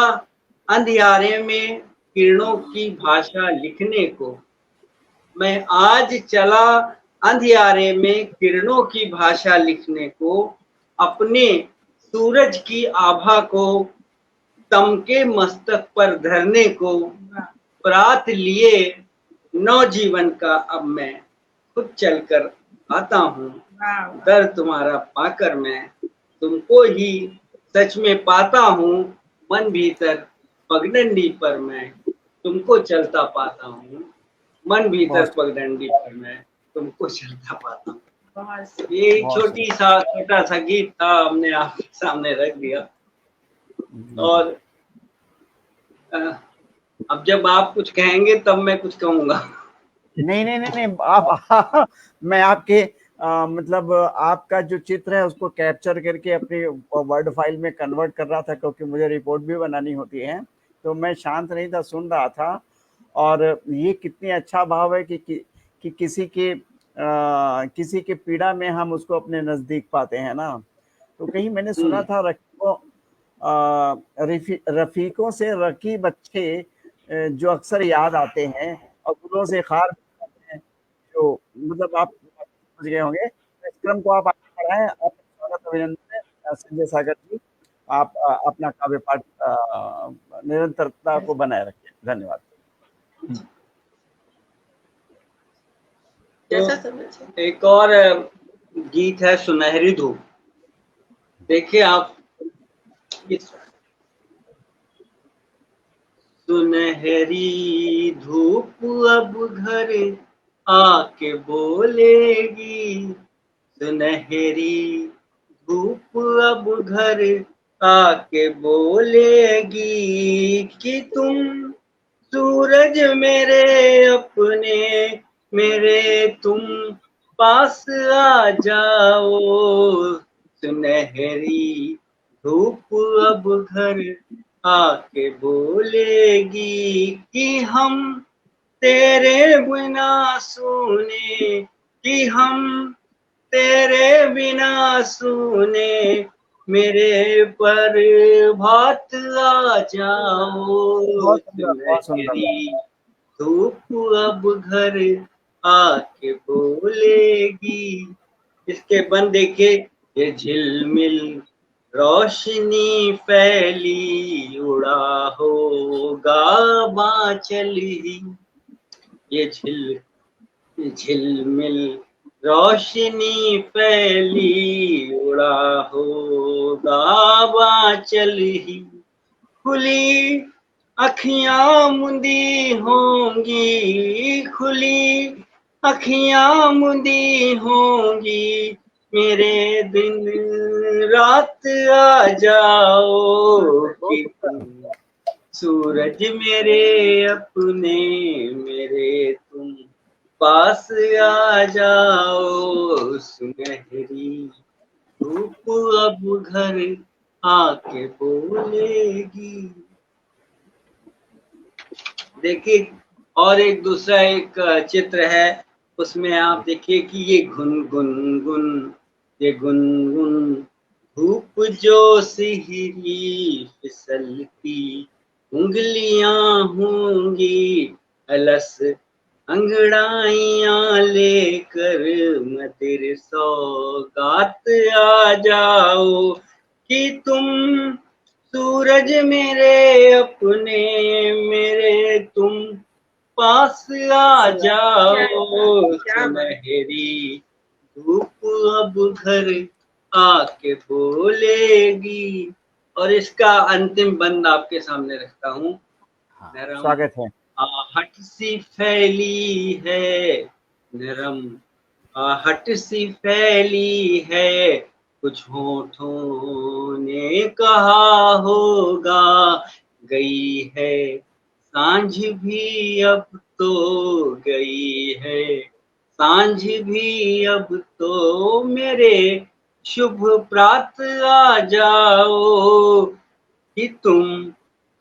अंधियारे में किरणों की भाषा लिखने को। मैं आज चला अंधियारे में किरणों की भाषा लिखने को, अपने सूरज की आभा को तमके मस्तक पर धरने को, प्रात लिए नवजीवन का अब मैं खुद चलकर आता हूँ। दर तुम्हारा पाकर मैं तुमको ही सच में पाता हूँ। मन भीतर पगडंडी पर मैं तुमको चलता पाता हूँ। मन भीतर पगडंडी पर मैं तुमको चलता पाता हूँ। ये एक छोटा सा गीत था, हमने आपके सामने रख दिया। और अब जब आप कुछ कहेंगे तब मैं कुछ कहूंगा। नहीं, आप मैं आपके मतलब आपका जो चित्र है उसको कैप्चर करके अपनी वर्ड फाइल में कन्वर्ट कर रहा था, क्योंकि मुझे रिपोर्ट भी बनानी होती है, तो मैं शांत नहीं था, सुन रहा था। और ये कितनी अच्छा भाव है कि किसी के पीड़ा में हम उसको अपने नजदीक पाते हैं ना। तो कहीं मैंने सुना था रफीकों से रकी बच्चे जो अक्सर याद आते हैं और गुलों से खार हैं, जो मतलब आप समझ गए होंगे। इस क्रम को आप आगे बढ़ाएं। आप स्वागत अभिनंदन है संजय सागर जी। आप अपना काव्य पाठ निरंतरता को बनाए रखिए। धन्यवाद। तो एक और गीत है सुनहरी धूप। देखिए आप, सुनहरी धूप अब घर आके बोलेगी, सुनहरी धूप अब घर आके बोलेगी कि तुम सूरज मेरे अपने, मेरे तुम पास आ जाओ। सुनहरी धूप अब घर आके बोलेगी कि हम तेरे बिना सुने, कि हम तेरे बिना सुने, मेरे पर भात आ जाओ। सुनहरी धूप अब घर आके बोलेगी। इसके बंद देखिए, ये झिलमिल रोशनी फैली उड़ा होगा बांचल ही। ये झिलमिल रोशनी फैली उड़ा होगा बांचल ही। खुली अखियां मुंदी होंगी, खुली अखियां मुंदी होंगी, मेरे दिन रात आ जाओ कि तुम सूरज मेरे अपने, मेरे तुम पास आ जाओ। सुनहरी धूप अब घर आके बोलेगी। देखिए, और एक दूसरा एक चित्र है, उसमें आप देखिए कि ये गुनगुन, ये गुनगुन धूप जो सिहरी फिसलती उंगलियां होंगी, अलस अंगड़ाइयां लेकर मदिर सौगात आ जाओ कि तुम सूरज मेरे अपने, मेरे तुम पास आ जाओ। सुनहरी धूप अब घर आके बोलेगी। और इसका अंतिम बंद आपके सामने रखता हूँ। स्वागत है। आहट सी फैली है नरम, आहट सी फैली है, कुछ होठों ने कहा होगा, गई है सांझ भी अब तो गई है, सांझ भी अब तो मेरे शुभ प्रात आ जाओ कि तुम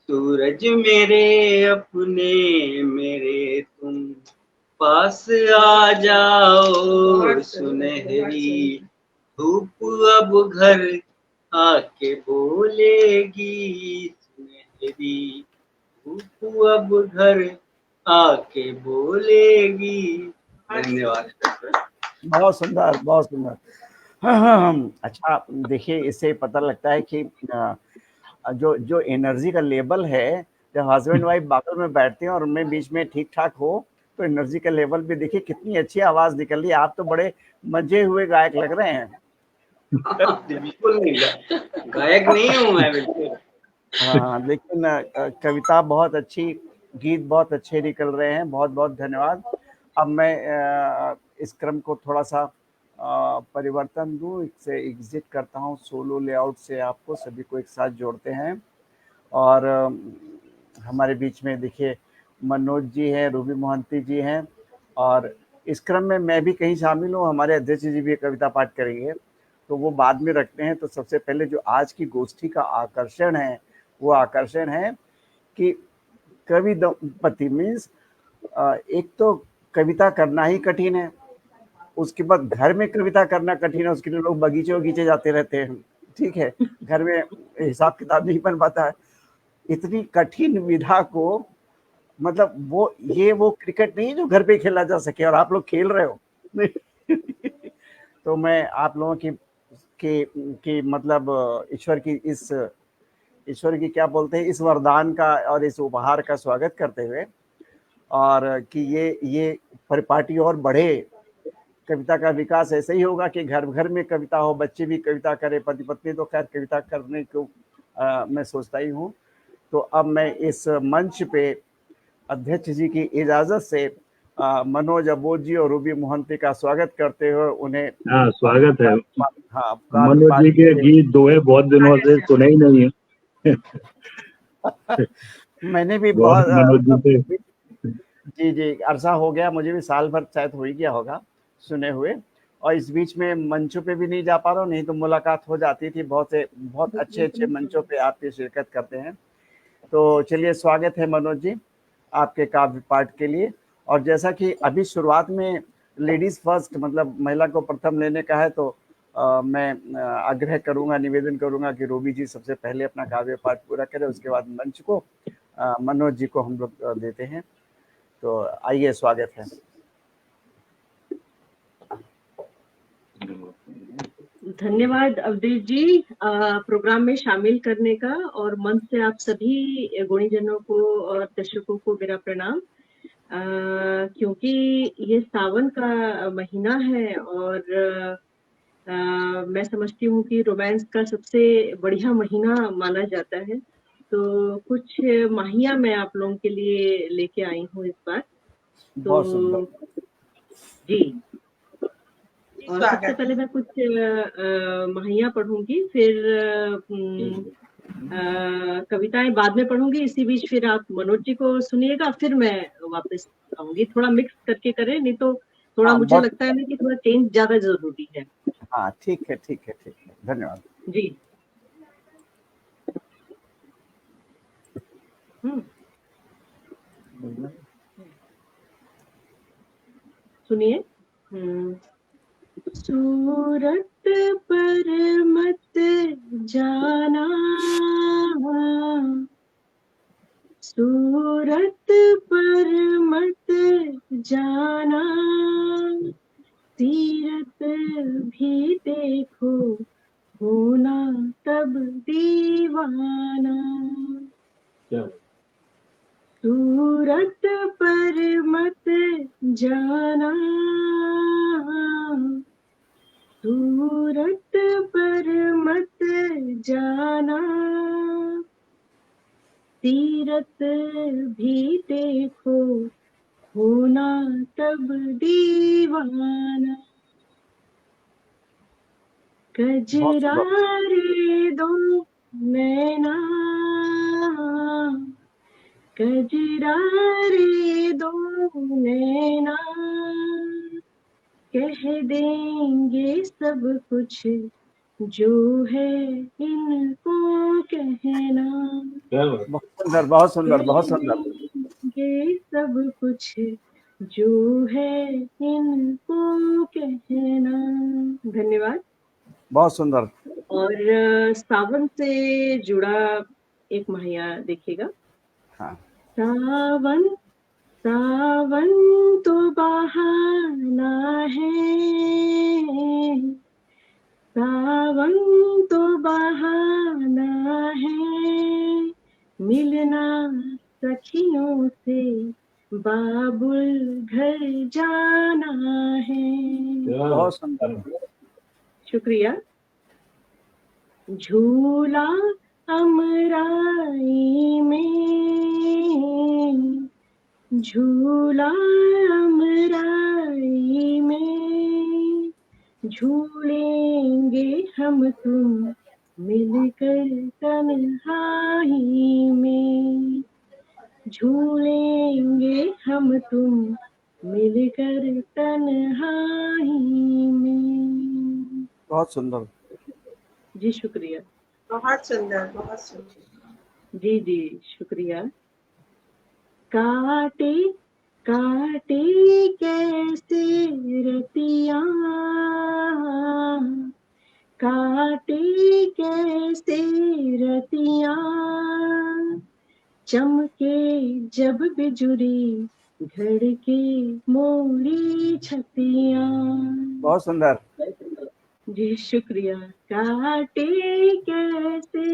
सूरज मेरे अपने, मेरे तुम पास आ जाओ। सुनहरी धूप अब घर आके बोलेगी सुनहरी धूप अब घर आके बोलेगी। धन्यवाद। बहुत सुंदर, बहुत सुंदर। अच्छा, देखिए इससे पता लगता है कि जो जो एनर्जी का लेवल है, जब हस्बैंड वाइफ बगल में बैठते हैं और उनमें बीच में ठीक ठाक हो, तो एनर्जी का लेवल भी देखिए कितनी अच्छी आवाज निकल रही है। आप तो बड़े मजे हुए गायक लग रहे हैं। बिल्कुल नहीं, गायक नहीं हूँ मैं बिल्कुल। हाँ, लेकिन कविता बहुत अच्छी, गीत बहुत अच्छे निकल रहे हैं। बहुत बहुत धन्यवाद। अब मैं इस क्रम को थोड़ा सा परिवर्तन दूं, इससे एग्जिट करता हूं, सोलो लेआउट से आपको सभी को एक साथ जोड़ते हैं। और हमारे बीच में देखिए मनोज जी हैं, रूबी मोहंती जी हैं, और इस क्रम में मैं भी कहीं शामिल हूँ। हमारे अध्यक्ष जी भी कविता पाठ करेंगे, तो वो बाद में रखते हैं। तो सबसे पहले जो आज की गोष्ठी का आकर्षण है, वो आकर्षण है कि कवि दंपति मीन्स एक तो कविता करना ही कठिन है, उसके बाद घर में कविता करना कठिन है। उसके लिए लोग बगीचे वगीचे जाते रहते हैं, ठीक है, घर में हिसाब किताब नहीं बन पाता है। इतनी कठिन विधा को, मतलब वो क्रिकेट नहीं है जो घर पे खेला जा सके, और आप लोग खेल रहे हो। तो मैं आप लोगों की मतलब ईश्वर की क्या बोलते हैं, इस वरदान का और इस उपहार का स्वागत करते हुए, और कि ये परिपाटी और बढ़े। कविता का विकास ऐसे ही होगा कि घर घर में कविता हो, बच्चे भी कविता करें, पति पत्नी तो खैर कविता करने को मैं सोचता ही हूँ। तो अब मैं इस मंच पे अध्यक्ष जी की इजाजत से मनोज अबोध जी और रूबी मोहंती का स्वागत करते हुए उन्हें हाँ, स्वागत है। हाँ, मनोज जी के गीत दोहे बहुत दिनों से सुने ही नहीं है। मैंने भी बहुत मनोज जी से जी जी अरसा हो गया, मुझे भी साल भर शायद हो ही गया होगा सुने हुए। और इस बीच में मंचों पे भी नहीं जा पा रहा हूँ, नहीं तो मुलाकात हो जाती थी। बहुत अच्छे अच्छे मंचों पे आपकी शिरकत करते हैं। तो चलिए, स्वागत है मनोज जी आपके काव्य पाठ के लिए। और जैसा कि अभी शुरुआत में लेडीज फर्स्ट, मतलब महिला को प्रथम लेने का है, तो मैं आग्रह करूंगा, निवेदन करूंगा कि रूबी जी सबसे पहले अपना काव्य पाठ पूरा करें, उसके बाद मंच को मनोज जी को हम लोग देते हैं। तो आइए, स्वागत है। धन्यवाद अवधेश जी प्रोग्राम में शामिल करने का, और मंच से आप सभी गुणीजनों को और दर्शकों को मेरा प्रणाम। क्योंकि ये सावन का महीना है और मैं समझती हूँ कि रोमांस का सबसे बढ़िया महीना माना जाता है। तो कुछ माहिया मैं आप लोगों के लिए लेके आई हूँ इस बार। तो जी, और सबसे पहले मैं कुछ महिया पढ़ूंगी, फिर कविताएं बाद में पढ़ूंगी। इसी बीच फिर आप मनोज जी को सुनिएगा, फिर मैं वापस आऊंगी। थोड़ा मिक्स करके करें, नहीं तो थोड़ा मुझे लगता है ना कि थोड़ा चेंज ज्यादा जरूरी है। हाँ, ठीक है, ठीक है, ठीक है, धन्यवाद जी। सुनिए। सूरत पर मत जाना, सूरत पर मत जाना, सीरत भी देखो, होना तब दीवाना। सूरत पर मत जाना, सूरत पर मत जाना, सीरत भी देखो, होना तब दीवाना। कजरारे दो नैना, कजरारे दो नैना, कह देंगे सब कुछ जो है इनको कहना। बहुत सुंदर, बहुत सुंदर, बहुत सुंदर। ये सब कुछ जो है इनको कहना। धन्यवाद। बहुत सुंदर। और सावन से जुड़ा एक महिया देखिएगा। हाँ। सावन सावन तो बहाना है, सावन तो बहाना है, मिलना सखियों से बाबुल घर जाना है। बहुत सुंदर। शुक्रिया। झूला अमराई में, झूला अमराई में, झूलेंगे हम तुम मिलकर तन्हाई में, झूलेंगे हम तुम मिलकर तन्हाई में। बहुत सुंदर। जी शुक्रिया। बहुत सुंदर, बहुत सुंदर। जी जी शुक्रिया। काटे काटे कैसे रतियाँ, काटे कैसे रतियाँ, चमके जब बिजुली धड़के मोरी छतियाँ। बहुत सुंदर। जी शुक्रिया। काटे कैसे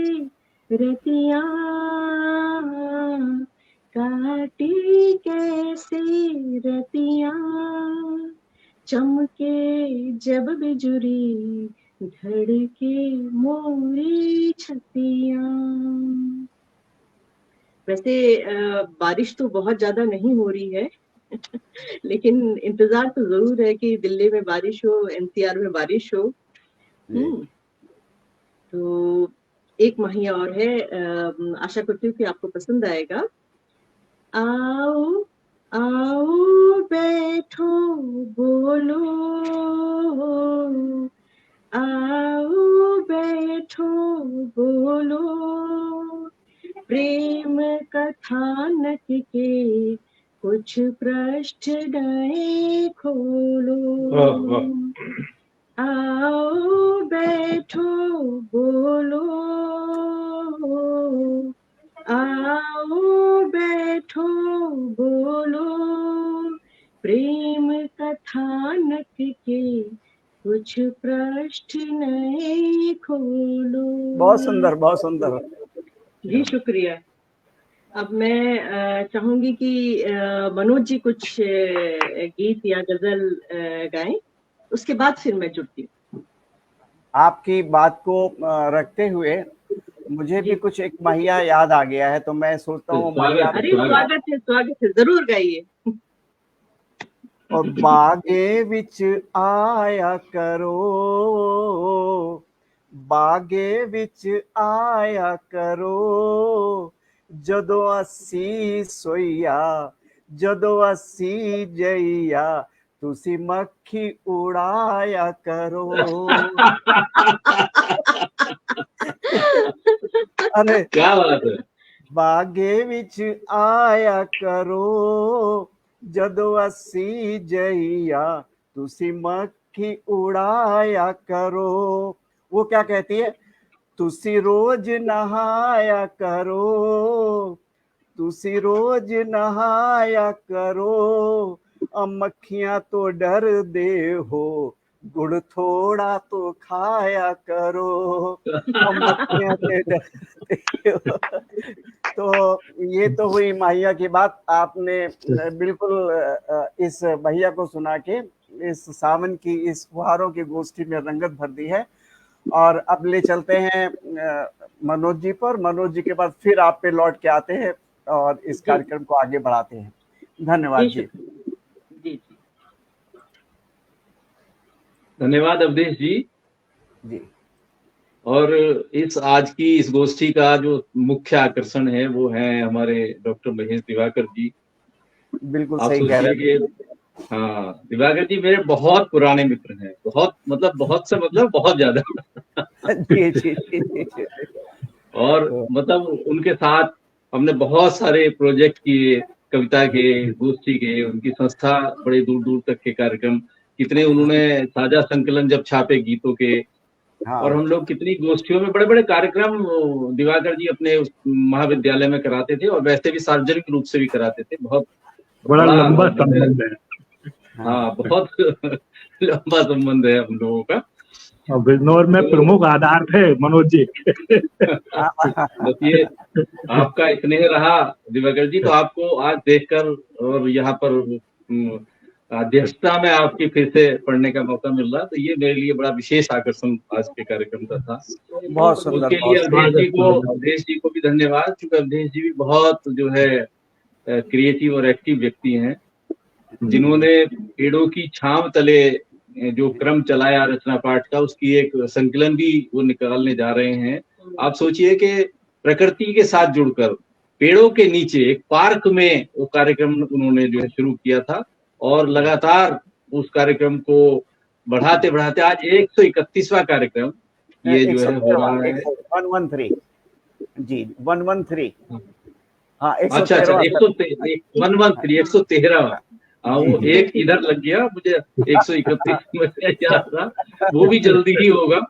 रतियाँ, काटे कैसे रतियाँ, चमके जब बिजुरी धड़के मोरी छतियाँ। वैसे बारिश तो बहुत ज्यादा नहीं हो रही है लेकिन इंतजार तो जरूर है कि दिल्ली में बारिश हो, एनसीआर में बारिश हो। तो एक महिया और है, आशा करती हूँ कि आपको पसंद आएगा। आओ आओ बैठो बोलो, आओ बैठो बोलो, प्रेम कथानक के कुछ पृष्ठ नए खोलो। आओ बैठो बोलो, आओ बैठो बोलो, प्रेम कथानक के कुछ पृष्ठ नए खोलो। बहुत सुंदर, बहुत सुंदर। जी शुक्रिया। अब मैं चाहूंगी कि मनोज जी कुछ गीत या गजल गाएं, उसके बाद फिर मैं जुड़ती हूँ। आपकी बात को रखते हुए मुझे भी कुछ एक महिया याद आ गया है, तो मैं सोचता हूँ महिया। अरे स्वागत है, जरूर गाइए। और बागे विच आया करो, बागे विच आया करो, जदों असी सोईया, जदों असी जइया, तुसी मक्खी उड़ाया करो। अरे क्या बात है। बागे विच आया करो, जदों असी जइया, तुसी मक्खी उड़ाया करो। वो क्या कहती है? तुसी रोज नहाया करो, तुसी रोज नहाया करो, मक्खियां तो डर दे हो, गुड़ थोड़ा तो खाया करो, मक्खियां तो डरते हो। तो ये तो हुई महिया की बात। आपने बिल्कुल इस महिया को सुना के इस सावन की इस फुहारों की गोष्ठी में रंगत भर दी है। और अब ले चलते हैं मनोज जी पर। मनोज जी के बाद फिर आप पे लौट के आते हैं और इस कार्यक्रम को आगे बढ़ाते हैं। धन्यवाद जी। जी धन्यवाद अवधेश जी। जी। और इस आज की इस गोष्ठी का जो मुख्य आकर्षण है वो है हमारे डॉक्टर महेश दिवाकर जी। बिल्कुल सही कह रहे हैं। हाँ, दिवाकर जी मेरे बहुत पुराने मित्र हैं, बहुत मतलब बहुत से मतलब बहुत ज्यादा। जी जी जी। और मतलब उनके साथ हमने बहुत सारे प्रोजेक्ट किए, कविता के, गोष्ठी के, उनकी संस्था बड़े दूर दूर तक के कार्यक्रम, कितने उन्होंने साझा संकलन जब छापे गीतों के, हाँ, और हम लोग कितनी गोष्ठियों में बड़े बड़े कार्यक्रम दिवाकर जी अपने उस महाविद्यालय में कराते थे, और वैसे भी सार्वजनिक रूप से भी कराते थे। बहुत बड़ा लंबा जो है, संबंध है। हाँ बहुत लंबा संबंध है हम लोगों का। और बिजनौर में प्रमुख आधार थे मनोज जी। बस ये आपका स्नेह रहा दिवाकर जी, तो आपको आज देखकर और यहाँ पर अध्यक्षता में आपकी फिर से पढ़ने का मौका मिल रहा, तो ये मेरे लिए बड़ा विशेष आकर्षण आज के कार्यक्रम का था। बहुत सुंदर। उसके लिए अवधेश जी को भी धन्यवाद, क्योंकि अवधेश जी भी बहुत जो है क्रिएटिव और एक्टिव व्यक्ति हैं, जिन्होंने पेड़ों की छांव तले जो क्रम चलाया रचना पाठ का, उसकी एक संकलन भी वो निकालने जा रहे हैं। आप सोचिए कि प्रकृति के साथ जुड़कर पेड़ों के नीचे एक पार्क में वो कार्यक्रम उन्होंने जो है शुरू किया था, और लगातार उस कार्यक्रम को बढ़ाते बढ़ाते आज 131वां कार्यक्रम ये जो है हो रहा है। 113 जी, 113। हाँ, अच्छा 113। हाँ, वो एक इधर लग गया, मुझे 131 में याद था। वो भी जल्दी ही होगा,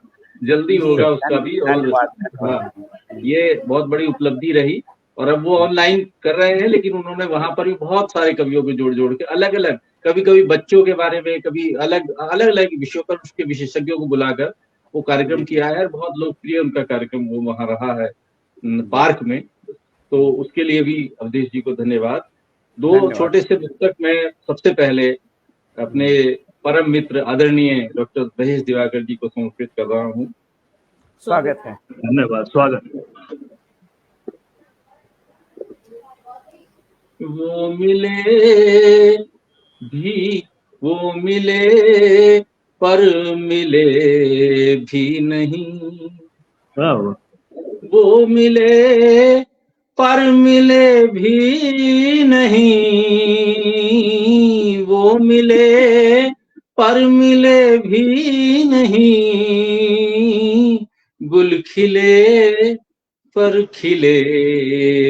जल्दी होगा उसका भी। और हाँ, ये बहुत बड़ी उपलब्धि रही। और अब वो ऑनलाइन कर रहे हैं, लेकिन उन्होंने वहां पर भी बहुत सारे कवियों को जोड़ जोड़ के अलग अलग, कभी कभी बच्चों के बारे में, कभी अलग अलग विषयों पर उसके विशेषज्ञों को बुलाकर वो कार्यक्रम किया है। बहुत लोकप्रिय उनका कार्यक्रम वो वहां रहा है पार्क में, तो उसके लिए भी अवधेश जी को धन्यवाद। दो छोटे से पुस्तक मैं सबसे पहले अपने परम मित्र आदरणीय डॉक्टर महेश दिवाकर जी को समर्पित कर रहा हूँ। स्वागत है। धन्यवाद, स्वागत। वो मिले पर मिले भी नहीं, वो मिले पर मिले भी नहीं, वो मिले पर मिले भी नहीं, गुल खिले पर खिले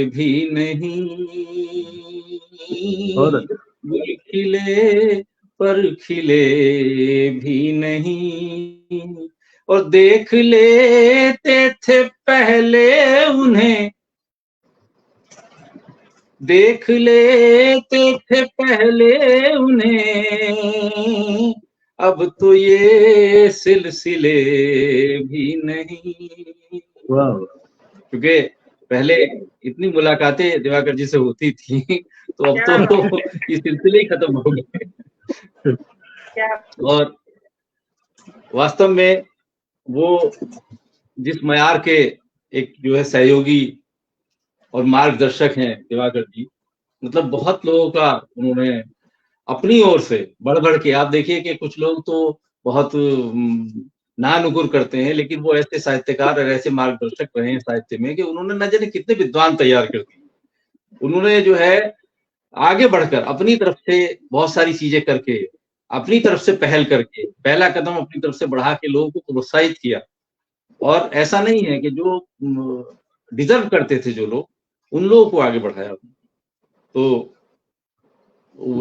भी नहीं, गुल खिले पर खिले भी नहीं। और देख लेते थे पहले उन्हें, देख लेते थे पहले उन्हें, अब तो ये सिलसिले भी नहीं। क्योंकि पहले इतनी मुलाकातें दिवाकर जी से होती थी, तो अब तो ये सिलसिले ही खत्म हो गए। और वास्तव में वो जिस मयार के एक जो है सहयोगी और मार्गदर्शक हैं दिवाकर जी, मतलब बहुत लोगों का उन्होंने अपनी ओर से बढ़ बढ़ के, आप देखिए कि कुछ लोग तो बहुत नानुकुर करते हैं, लेकिन वो ऐसे साहित्यकार और ऐसे मार्गदर्शक रहे हैं साहित्य में कि उन्होंने न जाने कितने विद्वान तैयार कर दिए। उन्होंने जो है आगे बढ़कर अपनी तरफ से बहुत सारी चीजें करके, अपनी तरफ से पहल करके, पहला कदम अपनी तरफ से बढ़ा के लोगों को प्रोत्साहित किया। और ऐसा नहीं है कि जो डिजर्व करते थे जो लोग, उन लोगों को आगे बढ़ाया। तो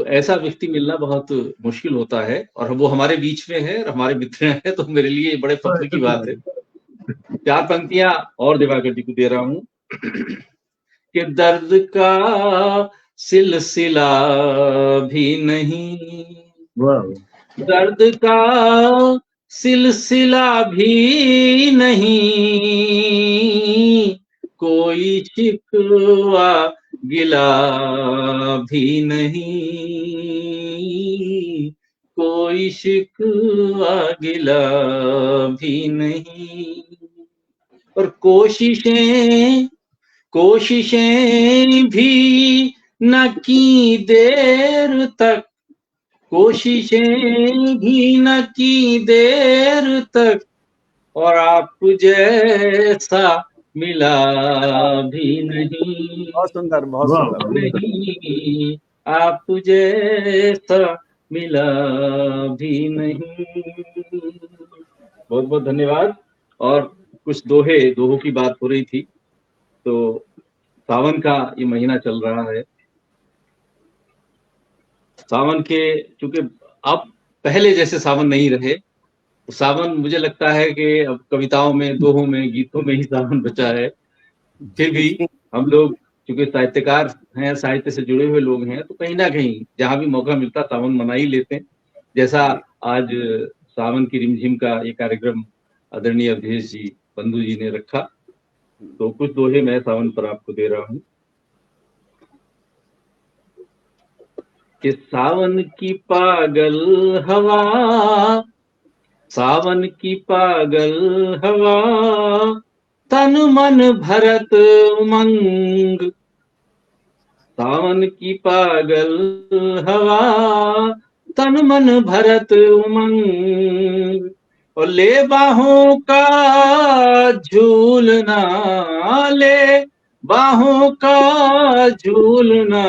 ऐसा व्यक्ति मिलना बहुत मुश्किल होता है, और वो हमारे बीच में है, हमारे मित्र हैं, तो मेरे लिए बड़े फख्र की बात है। 4 पंक्तियां और दिवाकर जी को दे रहा हूं कि दर्द का सिलसिला भी नहीं, दर्द का सिलसिला भी नहीं, कोई शिकवा गिला भी नहीं, कोई शिकवा गिला भी नहीं। और कोशिशें भी न की देर तक, कोशिशें भी न की देर तक, और आप जैसा मिला भी नहीं। बहुत सुंदर, बहुत सुंदर। नहीं, आप जैसा मिला भी नहीं। बहुत बहुत धन्यवाद। और कुछ दोहों की बात हो रही थी, तो सावन का ये महीना चल रहा है। सावन के, चूंकि अब पहले जैसे सावन नहीं रहे, सावन मुझे लगता है कि अब कविताओं में, दोहों में, गीतों में ही सावन बचा है। फिर भी हम लोग क्योंकि साहित्यकार हैं, साहित्य से जुड़े हुए लोग हैं, तो कहीं ना कहीं जहां भी मौका मिलता सावन मना ही लेते हैं। जैसा आज सावन की रिमझिम का ये कार्यक्रम आदरणीय अवधेश जी, बंधु जी ने रखा, तो कुछ दोहे मैं सावन पर आपको दे रहा हूँ कि सावन की पागल हवा, सावन की पागल हवा, तन मन भरत उमंग। सावन की पागल हवा, तन मन भरत उमंग। और ले बाहों का झूलना, ले बाहों का झूलना,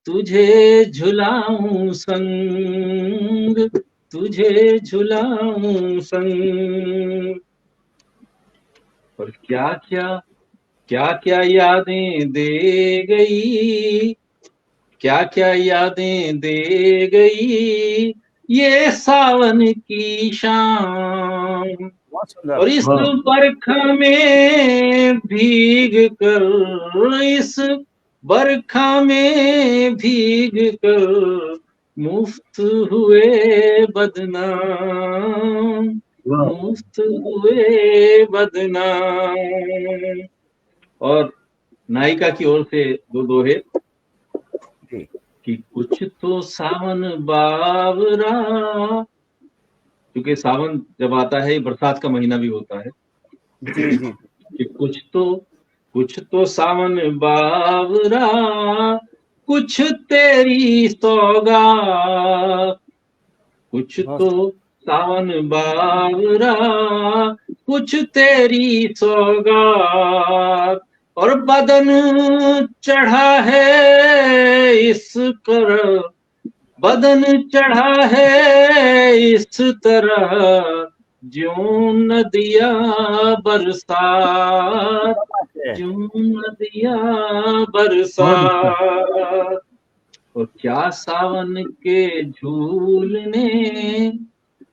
तुझे झुलाऊं संग, तुझे झुलाऊं संग। और क्या क्या यादें दे गई, क्या क्या यादें दे गई ये सावन की शाम। और इस बरखा में भीग कर, इस बरखा में भीग कर मुफ्त हुए बदनाम, मुफ्त हुए बदनाम। और नायिका की ओर से दो दोहे कि कुछ तो सावन बावरा, क्योंकि सावन जब आता है बरसात का महीना भी होता है जी कि कुछ तो सावन बावरा, कुछ तेरी सौगात। कुछ तो सावन बावरा, कुछ तेरी सौगात। और बदन चढ़ा है इस कर, बदन चढ़ा है इस तरह ज्यों नदिया बरसात, ज्यों नदिया बरसात। और क्या सावन के झूलने,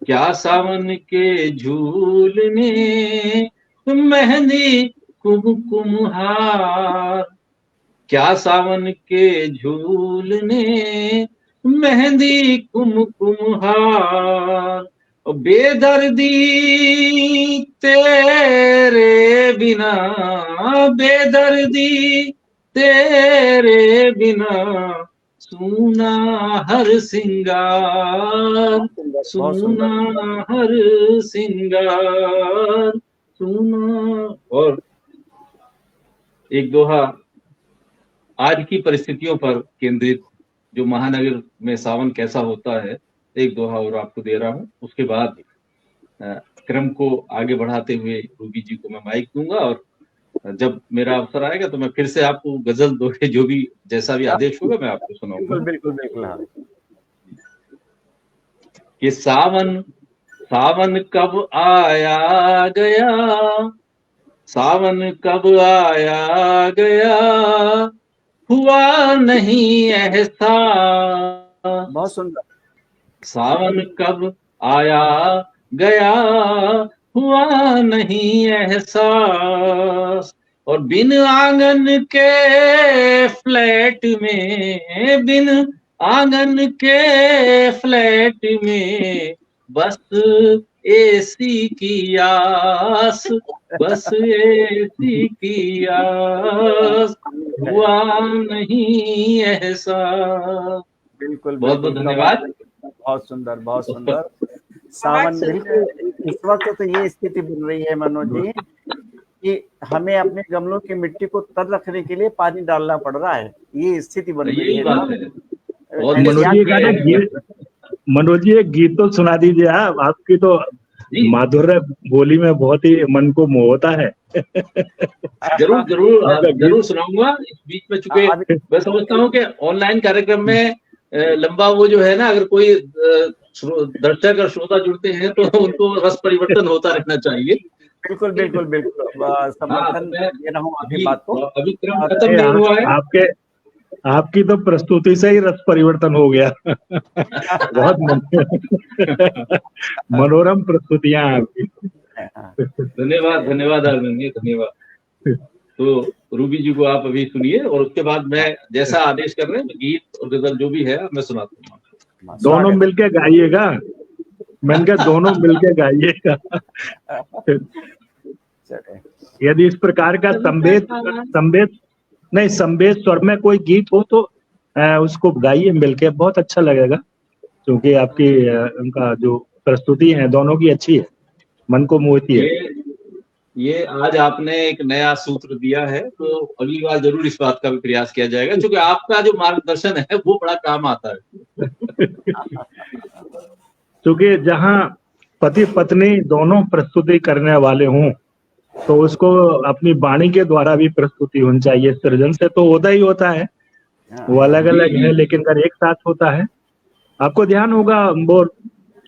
क्या सावन के झूलने मेहंदी कुमकुम हार। क्या सावन के झूलने मेहंदी कुमकुम हार। और बेदर्दी तेरे बिना, बेदर्दी तेरे बिना सूना हर सिंगार, सूना हर सिंगार, सूना। और एक दोहा आज की परिस्थितियों पर केंद्रित, जो महानगर में सावन कैसा होता है, एक दोहा और आपको दे रहा हूँ। उसके बाद क्रम को आगे बढ़ाते हुए रूबी जी को मैं माइक दूंगा, और जब मेरा अवसर आएगा तो मैं फिर से आपको गजल दोहे जो भी जैसा भी आदेश होगा मैं आपको सुनाऊंगा। बिल्कुल बिल्कुल हाँ। कि सावन सावन कब आया गया, सावन कब आया गया, हुआ नहीं एहसास। बहुत सुंदर। सावन कब आया गया, हुआ नहीं एहसास। और बिन आंगन के फ्लैट में, बिन आंगन के फ्लैट में बस एसी की आस, बस एसी की आस, हुआ नहीं एहसास। बिल्कुल बहुत बहुत धन्यवाद। बहुत सुंदर, बहुत सुंदर। सावन बिल्कुल इस वक्त तो ये स्थिति बन रही है मनोज जी कि हमें अपने गमलों की मिट्टी को तर रखने के लिए पानी डालना पड़ रहा है, ये स्थिति बन रही है। मनोज जी एक गीत तो सुना दीजिए आप, आपकी तो माधुर्य बोली में बहुत ही मन को मोहता है। जरूर जरूर जरूर सुनाऊंगा। इस बीच में चूंकि मैं समझता हूँ कि ऑनलाइन कार्यक्रम में लंबा वो जो है ना, अगर कोई दर्शक और श्रोता जुड़ते हैं तो उनको रस परिवर्तन होता रहना चाहिए। बिल्कुल बिल्कुल बिल्कुल समर्थन दे रहा हूँ आपकी बात को। अभी क्रम खत्म नहीं हुआ है। आपकी तो प्रस्तुति से ही रस परिवर्तन हो गया। बहुत मनोरम प्रस्तुतियां आपकी। धन्यवाद धन्यवाद आनंद जी, धन्यवाद। तो रूबी जी को आप अभी सुनिए और उसके बाद मैं जैसा आदेश कर रहे हैं गीत और गजल जो भी है मैं सुनाता हूँ। दोनों मिलके गाइएगा, मैंने कहा दोनों मिलके गाइएगा। यदि इस प्रकार का संवेद स्वर में कोई गीत हो तो उसको गाइए मिलके, बहुत अच्छा लगेगा। क्योंकि आपकी उनका जो प्रस्तुति है दोनों की अच्छी है, मन को मोहती है। ये आज आपने एक नया सूत्र दिया है, तो अगली बार जरूर इस बात का भी प्रयास किया जाएगा, क्योंकि आपका जो मार्गदर्शन है वो बड़ा काम आता है। क्योंकि जहाँ पति पत्नी दोनों प्रस्तुति करने वाले हों तो उसको अपनी वाणी के द्वारा भी प्रस्तुति होनी चाहिए। सृजन से तो होता ही होता है, वो अलग अलग है, लेकिन अगर एक साथ होता है, आपको ध्यान होगा वो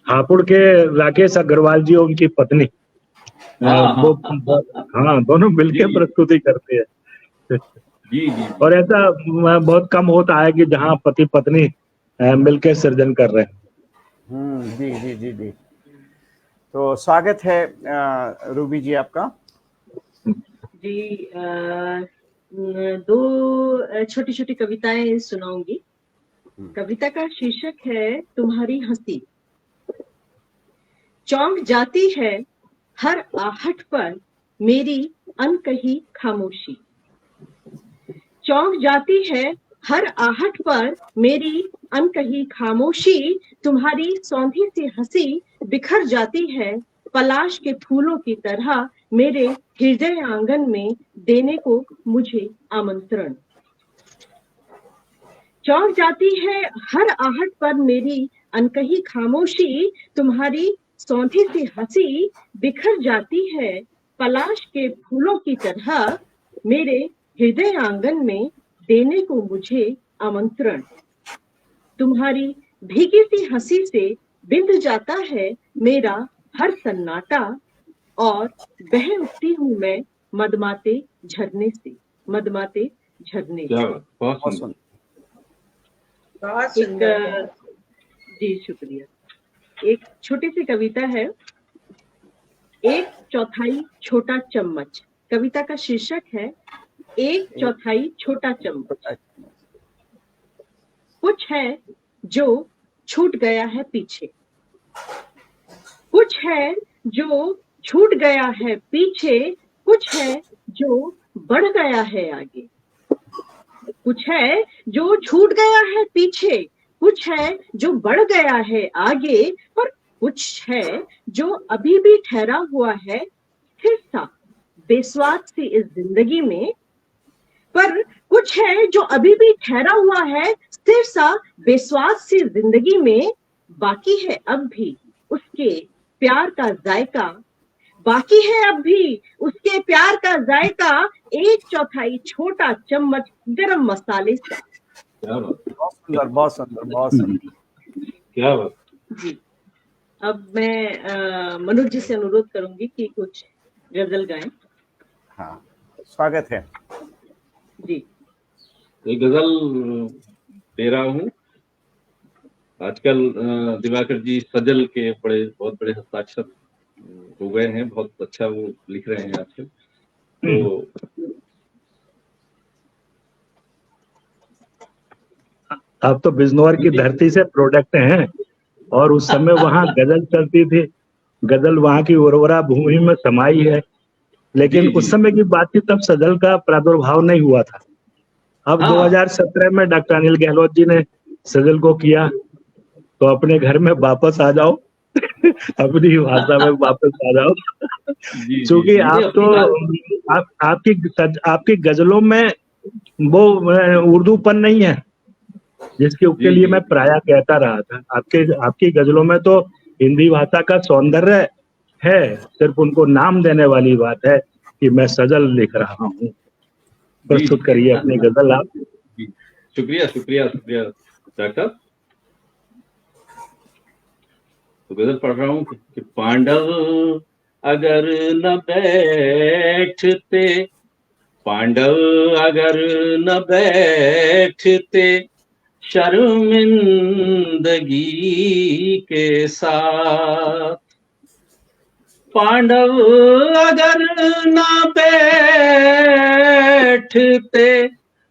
हापुड़ के राकेश अग्रवाल जी और उनकी पत्नी वो दोनों मिलके प्रस्तुति करते हैं। जी जी। और ऐसा बहुत कम होता है कि जहाँ पति पत्नी मिलके सृजन कर रहे हैं। जी जी जी जी। तो स्वागत है रूबी जी आपका। जी, दो छोटी छोटी कविताएं सुनाऊंगी। कविता का शीर्षक है तुम्हारी हंसी। चौंक जाती है हर आहट पर मेरी अनकही खामोशी। चौंक जाती है हर आहट पर मेरी अनकही खामोशी। तुम्हारी सौंधी सी हंसी बिखर जाती है पलाश के फूलों की तरह मेरे हृदय आंगन में देने को मुझे आमंत्रण। चौंक जाती है हर आहट पर मेरी अनकही खामोशी। तुम्हारी सौंधी सी हंसी बिखर जाती है पलाश के फूलों की तरह मेरे हृदय आंगन में देने को मुझे आमंत्रण। तुम्हारी भीगी सी हंसी से बिंद जाता है मेरा हर सन्नाटा और बह उठती हूँ मैं मदमाते झरने से, मदमाते झरने से। बहुत सुंदर। जी शुक्रिया। एक छोटी सी कविता है, एक चौथाई छोटा चम्मच। कविता का शीर्षक है एक चौथाई छोटा चम्मच। कुछ है जो छूट गया है पीछे, कुछ है जो छूट गया है पीछे, कुछ है जो बढ़ गया है आगे। कुछ है जो छूट गया है पीछे, कुछ है जो बढ़ गया है आगे, पर कुछ है जो अभी भी ठहरा हुआ है स्थिर सा बेस्वाद सी इस जिंदगी में। पर कुछ है जो अभी भी ठहरा हुआ है स्थिर सा बेस्वाद सी जिंदगी में। बाकी है अब भी उसके प्यार का जायका, बाकी है अब भी उसके प्यार का जायका, एक चौथाई छोटा चम्मच गरम मसाले सा। बहुत सुंदर, बहुत सुंदर, बहुत सुंदर। क्या बात। जी, अब मैं मनोज जी से अनुरोध करूंगी कि कुछ गजल गाएं। हाँ, स्वागत है जी। एक गजल दे रहा हूँ। आजकल दिवाकर जी सजल के बहुत बड़े हस्ताक्षर हो गए हैं, बहुत अच्छा वो लिख रहे हैं आजकल। तो आप तो बिजनौर की धरती से प्रोडक्ट हैं और उस समय वहाँ गजल चलती थी। गजल वहाँ की उर्वरा भूमि में समाई है, लेकिन उस समय की बात थी तब सजल का प्रादुर्भाव नहीं हुआ था। अब 2017 में डॉक्टर अनिल गहलोत जी ने सजल को किया, तो अपने घर में वापस आ जाओ अपनी भाषा में वापस आ जाओ। क्योंकि आप तो आपकी गजलों में वो उर्दूपन नहीं है जिसके लिए मैं प्रायः कहता रहा था। आपकी गजलों में तो हिंदी भाषा का सौंदर्य है, सिर्फ उनको नाम देने वाली बात है कि मैं सजल लिख रहा हूँ। प्रस्तुत करिए अपनी गजल आप। शुक्रिया शुक्रिया शुक्रिया डॉक्टर। तो गजल पढ़ रहा हूँ कि पांडव अगर न बैठते पांडव अगर न बैठते शर्मिंदगी के साथ, पांडव अगर न बैठते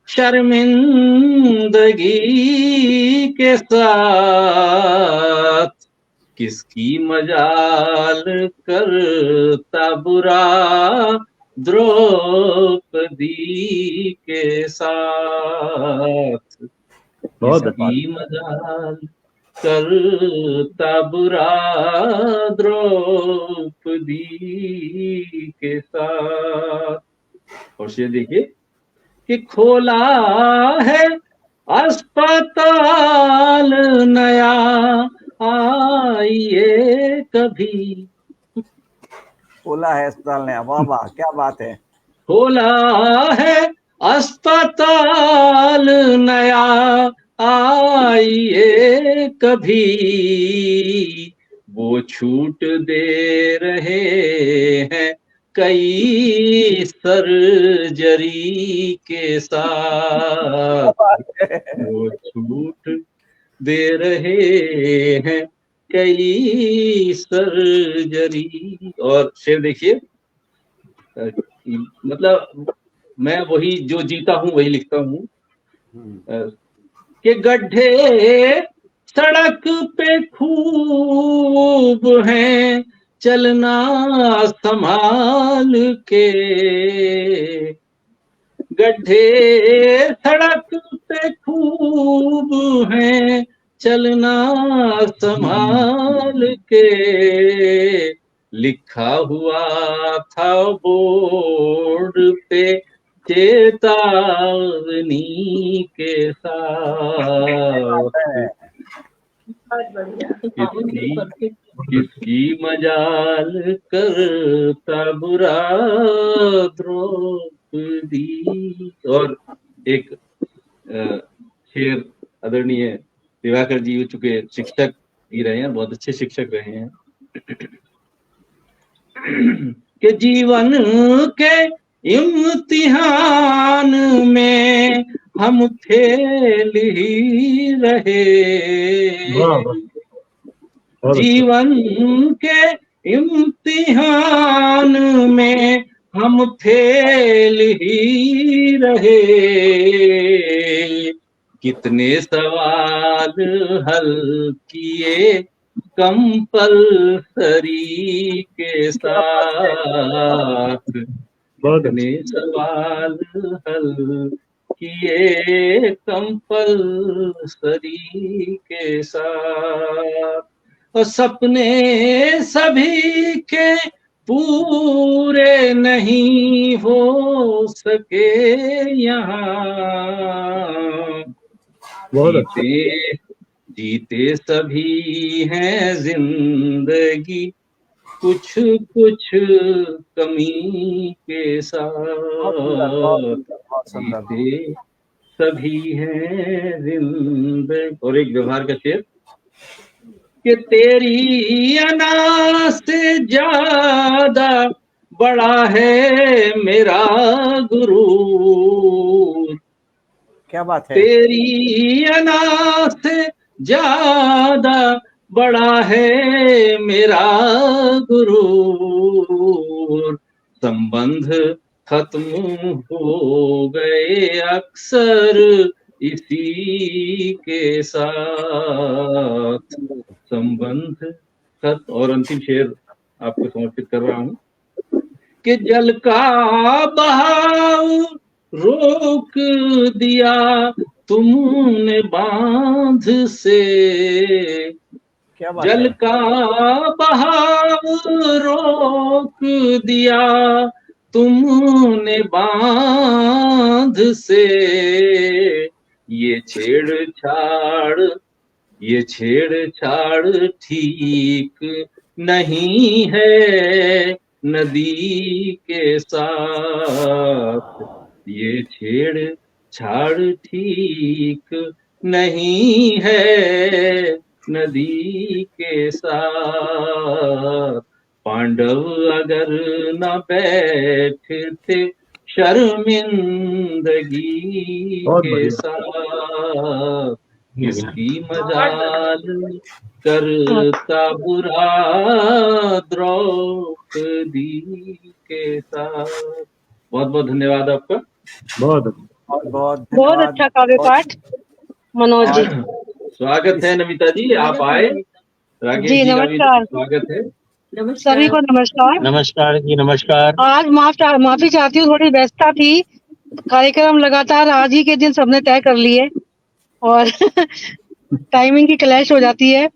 शर्मिंदगी के साथ, किसकी मजाल करता बुरा द्रौपदी के साथ, किसकी मजाल करता बुरा द्रौपदी के साथ। और शेर देखिए कि खोला है अस्पताल नया, आइए कभी। खोला है अस्पताल नया, वाह वाह क्या बात है। खोला है अस्पताल नया, आइए कभी। वो छूट दे रहे हैं कई सर्जरी के साथ, वो छूट दे रहे हैं कई सर्जरी। और शेर देखिए, मतलब मैं वही जो जीता हूं वही लिखता हूं कि गड्ढे सड़क पे खूब हैं, चलना संभाल के। गड्ढे सड़क पे खूब हैं, चलना संभाल के। लिखा हुआ था बोर्ड पे चेतावनी के साथ, किसकी मजाल करता बुरा द्रौपदी। और एक शेर आदरणीय दिवाकर जी हो चुके शिक्षक भी रहे हैं, बहुत अच्छे शिक्षक रहे हैं, कि जीवन के इम्तिहान में हम फेल ही रहे। जीवन के इम्तिहान में हम फेल ही रहे। कितने सवाल हल किए कंपल्सरी के साथ, कितने सवाल हल किए कंपल्सरी के साथ। और सपने सभी के पूरे नहीं हो सके यहाँ, जीते सभी हैं जिंदगी कुछ कुछ कमी के साथ, जीते सभी हैं जिंदगी। और एक व्यवहार का शेर कि तेरी अना से ज्यादा बड़ा है मेरा गुरूर। क्या बात है। तेरी अना से ज्यादा बड़ा है मेरा गुरूर। संबंध खत्म हो गए अक्सर इसी के साथ, संबंध खत्म। और अंतिम शेर आपको समर्पित कर रहा हूं कि जल का बहाव रोक दिया तुमने बांध से। क्या बात जल है। का बहाव रोक दिया तुमने बांध से। ये छेड़छाड़ ठीक नहीं है नदी के साथ, ये छेड़छाड़ ठीक नहीं है नदी के साथ। पांडव अगर न बैठते शर्मिंदगी बहुत के बढ़िया। साथ किसकी मजाल करता बुरा द्रौपदी के साथ। बहुत बहुत धन्यवाद आपका। बहुत बहुत बहुत धन्यवाद। अच्छा काव्य पाठ मनोज जी। स्वागत है नमिता जी, आप आए। राकेश जी जी का भी नमस्कार। स्वागत है। सभी को नमस्कार। नमस्कार जी, नमस्कार। आज माफी चाहती हूँ, थोड़ी व्यस्तता थी। कार्यक्रम लगातार आज ही के दिन सबने तय कर लिए और टाइमिंग की क्लैश हो जाती है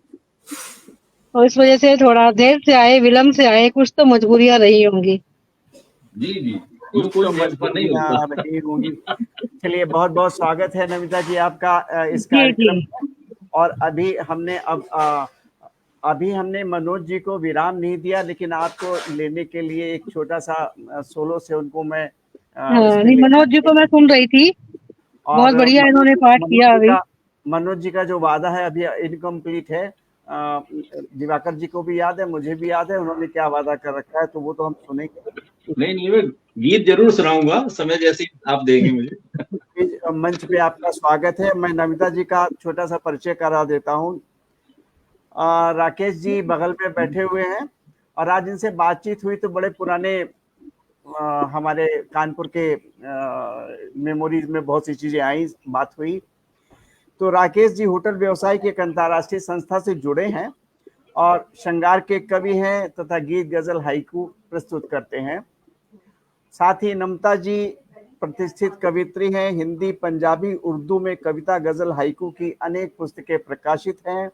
और इस वजह से थोड़ा देर से आए, विलम्ब से आए, कुछ तो मजबूरियां रही होंगी। जी जी, कुछ कोई तो मजबूर नहीं मजबूरियां होता। रही होंगी। चलिए, बहुत बहुत स्वागत है नमिता जी आपका इस जी कार्यक्रम जी। में। और अभी हमने मनोज जी को विराम नहीं दिया, लेकिन आपको लेने के लिए एक छोटा सा सोलो से उनको मैं नहीं, मनोज जी को मैं सुन रही थी, बहुत बढ़िया इन्होंने पाठ किया। अभी मनोज जी का जो वादा है अभी इनकम्प्लीट है। दिवाकर जी को भी याद है, मुझे भी याद है उन्होंने क्या वादा कर रखा है, तो वो तो हम सुनेंगे। नहीं, मैं गीत जरूर सुनाऊंगा समय जैसे आप देंगे मुझे। मंच पे आपका स्वागत है। मैं नमिता जी का छोटा सा परिचय करा देता हूँ। राकेश जी बगल में बैठे हुए हैं और आज इनसे बातचीत हुई तो बड़े पुराने हमारे कानपुर के मेमोरीज में बहुत सी चीजें आई, बात हुई। तो राकेश जी होटल व्यवसाय की एक अंतर्राष्ट्रीय संस्था से जुड़े हैं और श्रृंगार के कवि हैं तथा गीत गजल हाइकू प्रस्तुत करते हैं। साथ ही नमिता जी प्रतिष्ठित कवित्री हैं। हिंदी, पंजाबी, उर्दू में कविता, गजल, हाइकू की अनेक पुस्तकें प्रकाशित हैं।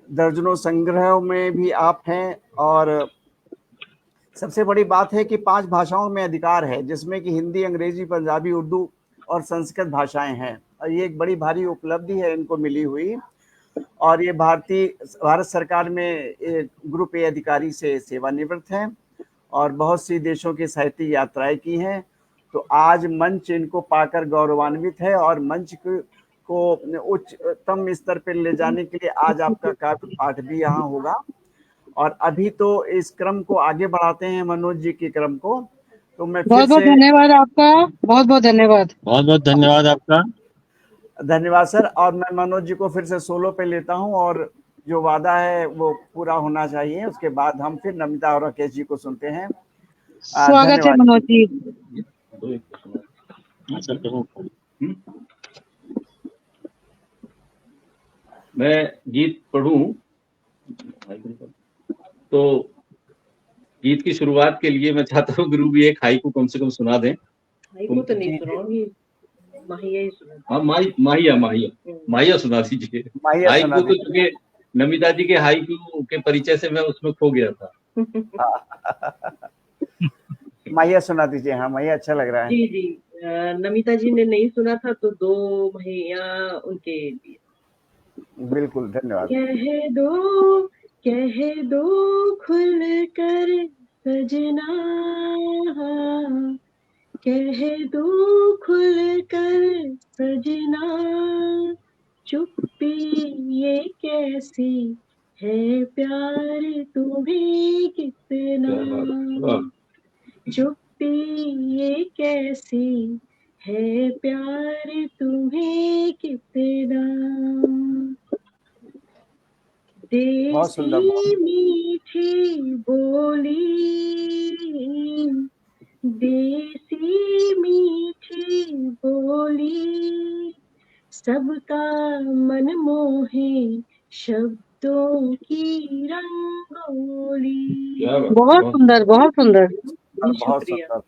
दर्जनों संग्रहों में भी आप हैं और सबसे बड़ी बात है कि 5 भाषाओं में अधिकार है, जिसमें कि हिंदी, अंग्रेजी, पंजाबी, उर्दू और संस्कृत भाषाएं हैं। और ये एक बड़ी भारी उपलब्धि है इनको मिली हुई। और ये भारत सरकार में एक ग्रुप ए अधिकारी से सेवानिवृत्त हैं और बहुत सी देशों की साहित्यिक यात्राएं की हैं। तो आज मंच इनको पाकर गौरवान्वित है और मंच को उच्चतम स्तर पर ले जाने के लिए आज आपका काव्य पाठ भी यहाँ होगा। और अभी तो इस क्रम को आगे बढ़ाते हैं, मनोज जी के क्रम को। तो मैं फिर बहुत बहुत धन्यवाद आपका, बहुत बहुत धन्यवाद। बहुत बहुत धन्यवाद आपका। धन्यवाद सर। और मैं मनोज जी को फिर से सोलो पे लेता हूं और जो वादा है वो पूरा होना चाहिए। उसके बाद हम फिर नमिता और राकेश जी को सुनते हैं। स्वागत है मनोज जी। मैं गीत पढ़ूं तो गीत की शुरुआत के लिए मैं चाहता हूँ गुरु भी एक हाइकू कम से कम सुना दें। हाइकू तो नहीं सुनाऊंगी, माहिया ही सुना। हाँ, माहिया सुना दीजिए। हाइकू तो चूंकि नमिता जी के हाइकू के परिचय से मैं उसमें खो गया था। माहिया सुना दीजिए। हाँ, माहिया अच्छा लग रहा है। जी जी, नमिता जी ने नहीं सुना था तो 2 माहिया उनके लिए। बिल्कुल, धन्यवाद। कह दो खुल कर सजना, कह दो खुल कर सजना, चुप्पी ये कैसी है प्यार तुम्हें कितना, चुप्पी ये कैसी है प्यार तुम्हें कितना, देसी मीठी बोली, देसी मीठी बोली, सबका मन मोहे शब्दों की रंगोली। बहुत सुंदर, बहुत सुंदर। शुक्रिया।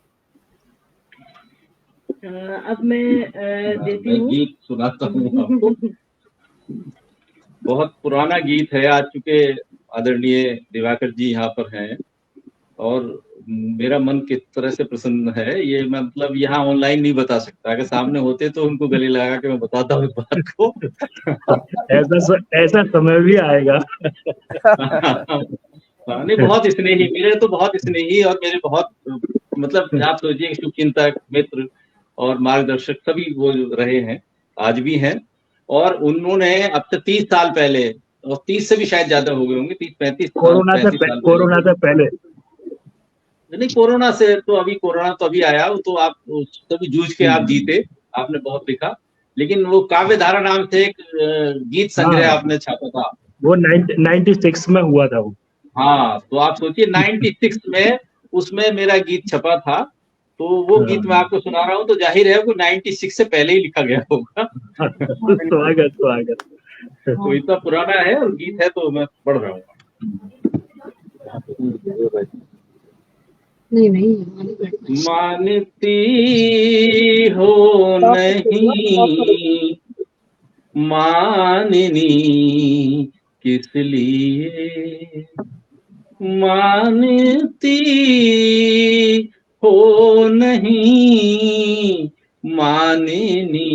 अब मैं देती हूँ, गीत सुनाता हूँ आपको। बहुत पुराना गीत है, आज चूंकि आदरणीय दिवाकर जी यहाँ पर हैं और मेरा मन किस तरह से प्रसन्न है ये मैं मतलब यहाँ ऑनलाइन नहीं बता सकता। अगर सामने होते तो उनको गले लगा के मैं बताता हूँ इस बात को। ऐसा समय भी आएगा। नहीं, बहुत स्नेही, मेरे तो बहुत स्नेही और मेरे बहुत मतलब आप सोचिए शुभचिंतक, मित्र और मार्गदर्शक सभी वो रहे हैं, आज भी हैं। और उन्होंने अब से 30 साल पहले, और 30 से भी शायद ज्यादा हो गए होंगे, 30-35 कोरोना से पहले नहीं, कोरोना से तो अभी, कोरोना तो अभी आया, वो तो आप तभी जूझ के आप जीते, आपने बहुत लिखा। लेकिन वो काव्य धारा नाम से एक गीत संग्रह आपने छापा था, वो 96 में हुआ था वो। हाँ, तो आप सोचिए 96 में उसमें मेरा गीत छपा था, तो वो गीत मैं आपको सुना रहा हूँ, तो जाहिर है वो 96 से पहले ही लिखा गया होगा। स्वागत। तो इतना पुराना है और गीत है, तो मैं पढ़ रहा हूँ। मानती हो नहीं माननी किस लिए, मानती हो नहीं माननी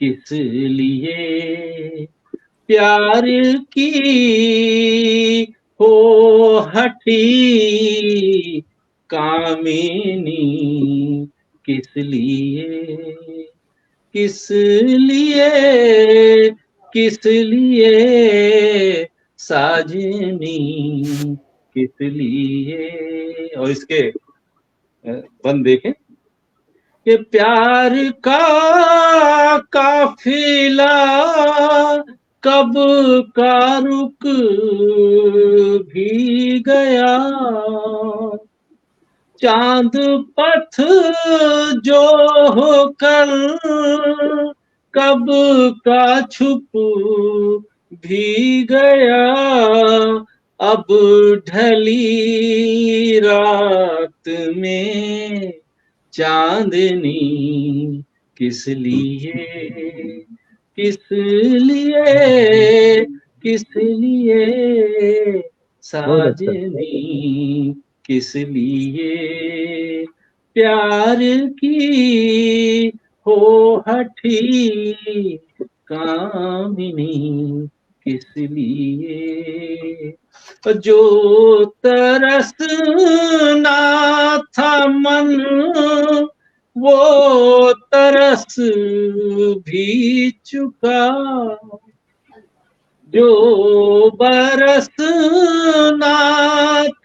किस लिए, प्यार की हो हठी कामिनी किस लिए, किस लिए, किस लिए साजनी किस लिए। और इसके बंद देखें कि प्यार का काफिला कब का रुक भी गया, चांद पथ जो होकर कब का छुप भी गया, अब ढली रात में चांदनी किस लिए, किस लिए, किस लिए साजनी किस लिए, प्यार की हो हठी कामिनी किस लिए, जो तरसना था मन वो तरस भी चुका, जो बरसना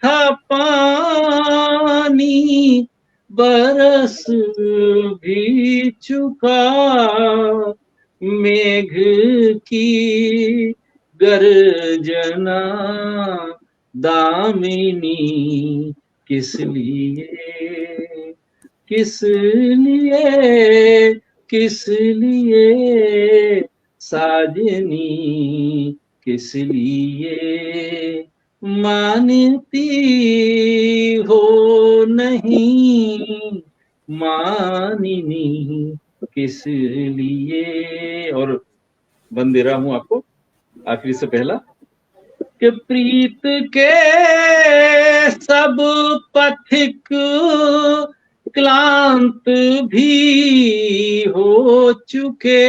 था पानी बरस भी चुका, मेघ की गर्जना दामिनी किस लिए, किस लिए, किस लिए साजनी किस लिए, मानती हो नहीं माननी किस लिए। और बंद दे रहा हूं आपको आखिरी से पहला कि प्रीत के सब पथिक क्लांत भी हो चुके,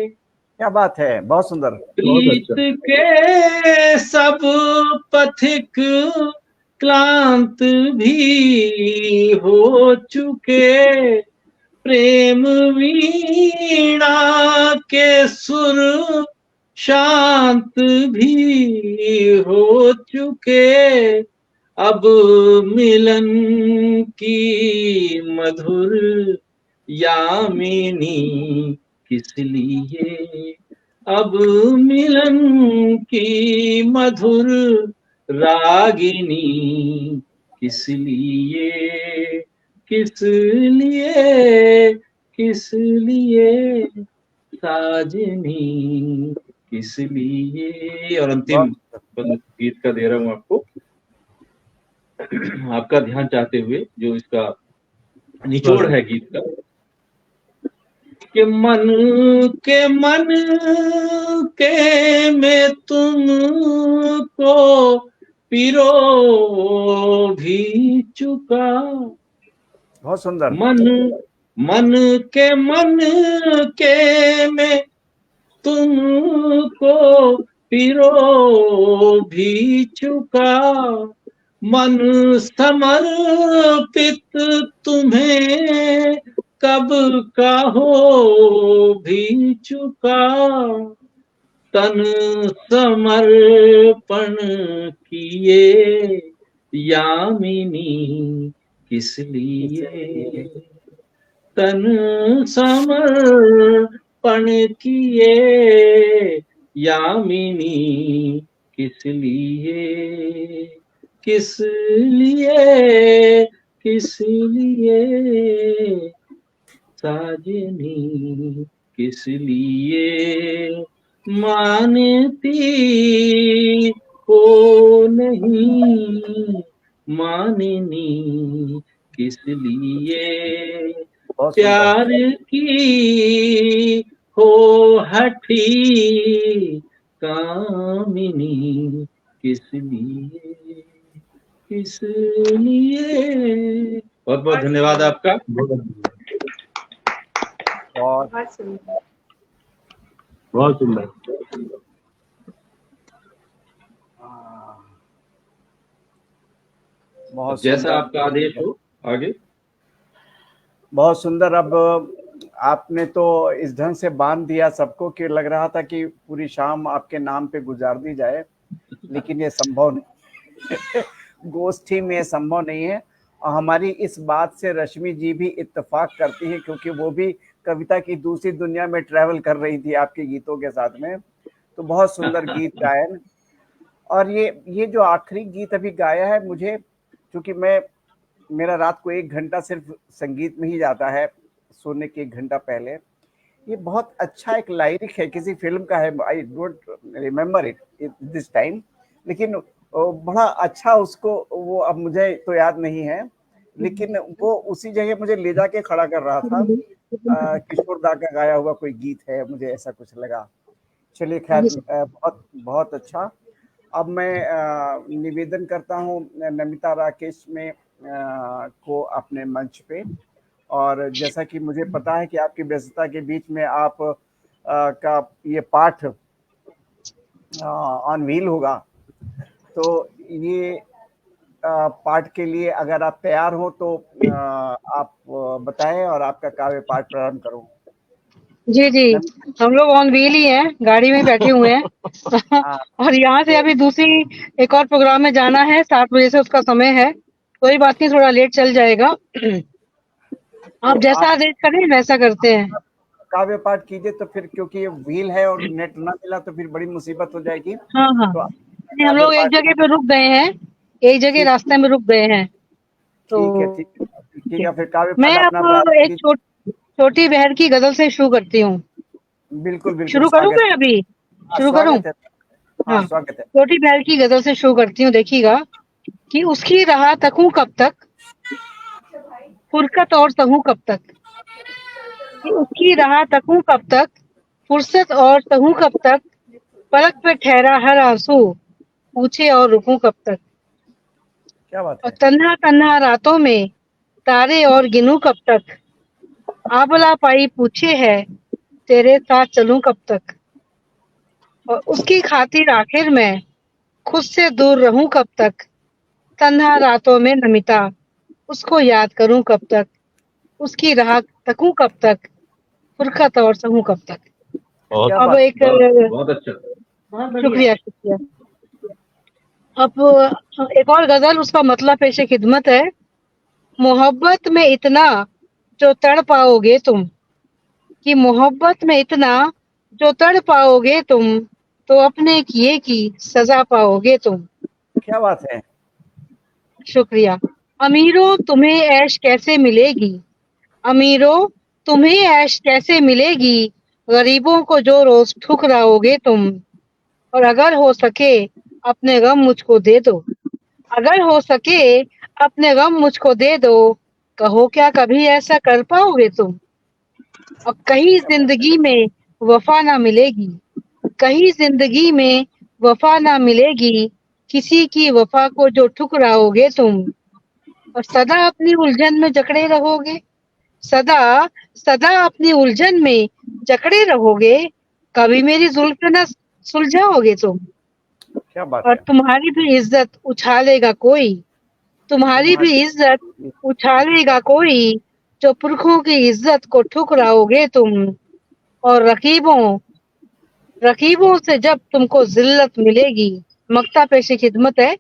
क्या बात है, बहुत सुंदर। प्रीत के सब पथिक क्लांत भी हो चुके, प्रेम वीणा के सुर शांत भी हो चुके, अब मिलन की मधुर यामिनी किस लिए, अब मिलन की मधुर रागिनी किस लिए, किस लिए, किस लिए साजनी किस लिए। और अंतिम गीत का दे रहा हूं आपको, आपका ध्यान चाहते हुए, जो इसका निचोड़ है गीत का, कि मन के में तुमको पिरो भी चुका, बहुत सुंदर। मन के में तुमको पिरो भी चुका, मन समर्पित तुम्हें कब का हो भी चुका, तन समर्पण किए यामिनी किस लिए तन समर्पण किए, यामिनी किस लिए, किस लिए, किस लिए, साजनी किस लिए मानती हो नहीं, माननी किस लिए, प्यार की हो हठी कामिनी किस लिए, किस लिए। बहुत बहुत धन्यवाद आपका। बहुत सुंदर। बहुत सुंदर। बहुत जैसा सुंदर, आपका आदेश हो आगे। बहुत सुंदर। अब आपने तो इस ढंग से बांध दिया सबको कि लग रहा था कि पूरी शाम आपके नाम पे गुजार दी जाए, लेकिन ये संभव नहीं गोष्ठी में ये संभव नहीं है। और हमारी इस बात से रश्मि जी भी इत्तेफाक करती है, क्योंकि वो भी कविता की दूसरी दुनिया में ट्रैवल कर रही थी आपके गीतों के साथ में। तो बहुत सुंदर गीत गायन। और ये जो आखिरी गीत अभी गाया है, मुझे, क्योंकि मेरा रात को 1 घंटा सिर्फ संगीत में ही जाता है, सोने के 1 घंटा पहले। ये बहुत अच्छा एक लाइरिक है, किसी फिल्म का है, I don't remember it this time, लेकिन बड़ा अच्छा उसको, वो अब मुझे तो याद नहीं है, लेकिन वो उसी जगह मुझे ले जाके खड़ा कर रहा था। किशोर दा का गाया हुआ कोई गीत है, मुझे ऐसा कुछ लगा। चलिए खैर, बहुत बहुत अच्छा। अब मैं निवेदन करता हूँ नमिता राकेश में को अपने मंच पे। और जैसा कि मुझे पता है कि आपकी व्यस्तता के बीच में आप का ये पाठ ऑन व्हील होगा, तो ये पाठ के लिए अगर आप तैयार हो तो आप बताएं और आपका काव्य पाठ प्रारंभ करूं। जी जी, हम लोग ऑन व्हील ही हैं, गाड़ी में बैठे हुए हैं और यहाँ से अभी दूसरी एक और प्रोग्राम में जाना है, 7 बजे से उसका समय है। कोई बात नहीं, थोड़ा लेट चल जाएगा। आप जैसा आदेश करें वैसा करते हैं। काव्य पाठ कीजिए तो फिर, क्योंकि ये व्हील है और नेट ना मिला तो फिर बड़ी मुसीबत हो जाएगी। हाँ हाँ, तो हम लोग एक जगह पे रुक गए हैं, एक जगह रास्ते में रुक गए हैं। तो ठीक है, फिर काव्य मैं पाठ अपना अब एक छोटी बहर की गजल से शुरू करती हूँ। बिल्कुल बिल्कुल, शुरू करूँ मैं अभी? शुरू करूँ? हाँ, स्वागत है। छोटी बहर की गजल से शुरू करती हूँ। देखिएगा कि उसकी राह तकूं कब तक, फुरकत और सहूं कब तक, कि उसकी राह तकूं कब तक, फुर्सत और सहूं कब तक, पलक पे ठहरा हर आंसू, पूछे और रुकूं कब तक। क्या बात है। और तन्हा तन्हा रातों में तारे और गिनूं कब तक, आबला पाई पूछे है तेरे साथ चलूं कब तक। और उसकी खातिर आखिर मैं खुद से दूर रहूं कब तक, तन्हा रातों में नमिता उसको याद करूं कब तक, उसकी राह तकूं कब तक, फुरकत और सहूं कब तक। अब एक बहुत अच्छा, शुक्रिया शुक्रिया। अब एक और गजल, उसका मतलब पेश खिदमत है। मोहब्बत में इतना जो तड़ पाओगे तुम, कि मोहब्बत में इतना जो तड़ पाओगे तुम, तो अपने किए की सजा पाओगे तुम। क्या बात है। शुक्रिया। अमीरों तुम्हें ऐश कैसे मिलेगी, अमीरों तुम्हें ऐश कैसे मिलेगी, गरीबों को जो रोज ठुकराओगे तुम। और अगर हो सके अपने गम मुझको दे दो, अगर हो सके अपने गम मुझको दे दो, कहो क्या कभी ऐसा कर पाओगे तुम। अब कहीं जिंदगी में वफा ना मिलेगी, कहीं जिंदगी में वफा ना मिलेगी, किसी की वफा को जो ठुकराओगे तुम। और सदा अपनी उलझन में जकड़े रहोगे, सदा सदा अपनी उलझन में जकड़े रहोगे, कभी मेरी जुल्फ न सुलझाओगे तुम। क्या बात और है। तुम्हारी भी इज्जत उछालेगा कोई, तुम्हारी भी इज्जत उछालेगा कोई, जो पुरखों की इज्जत को ठुकराओगे तुम। और रकीबों से जब तुमको जिल्लत मिलेगी, मक्ता पेश खिदमत है।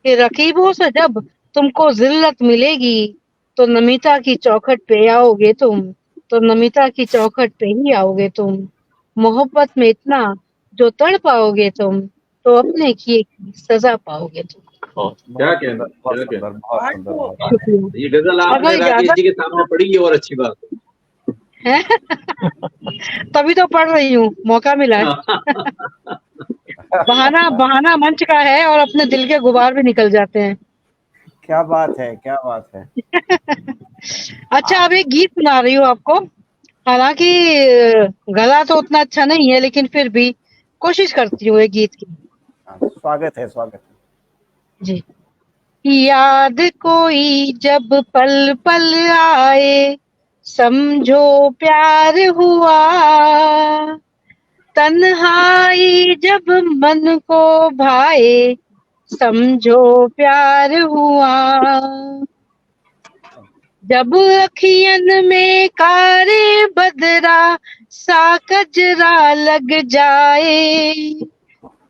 कि रकीबों से जब तुमको जिल्लत मिलेगी तो नमिता की चौखट पे आओगे तुम, तो नमिता की चौखट पे ही आओगे तुम। मोहब्बत में इतना जो तड़ पाओगे तुम, तो अपने किए की सजा पाओगे तुम। क्या कहना, क्या कहना। बहुत सुंदर, बहुत शुक्रिया। ये गजल आपने अगर राकेश इजाजत जी के सामने पढ़ी, ये और अच्छी बात है तभी तो पढ़ रही हूँ, मौका मिला है। बहाना बहाना मंच का है और अपने दिल के गुबार भी निकल जाते हैं। क्या बात है, क्या बात है। अच्छा, अब एक गीत सुना रही हूँ आपको। हालांकि गला तो उतना अच्छा नहीं है, लेकिन फिर भी कोशिश करती हूँ एक गीत की। स्वागत है, स्वागत है जी। याद कोई जब पल पल आए, समझो प्यार हुआ। तन्हाई जब मन को भाए, समझो प्यार हुआ। जब अखियन में कारे बदरा सा कजरा लग जाए,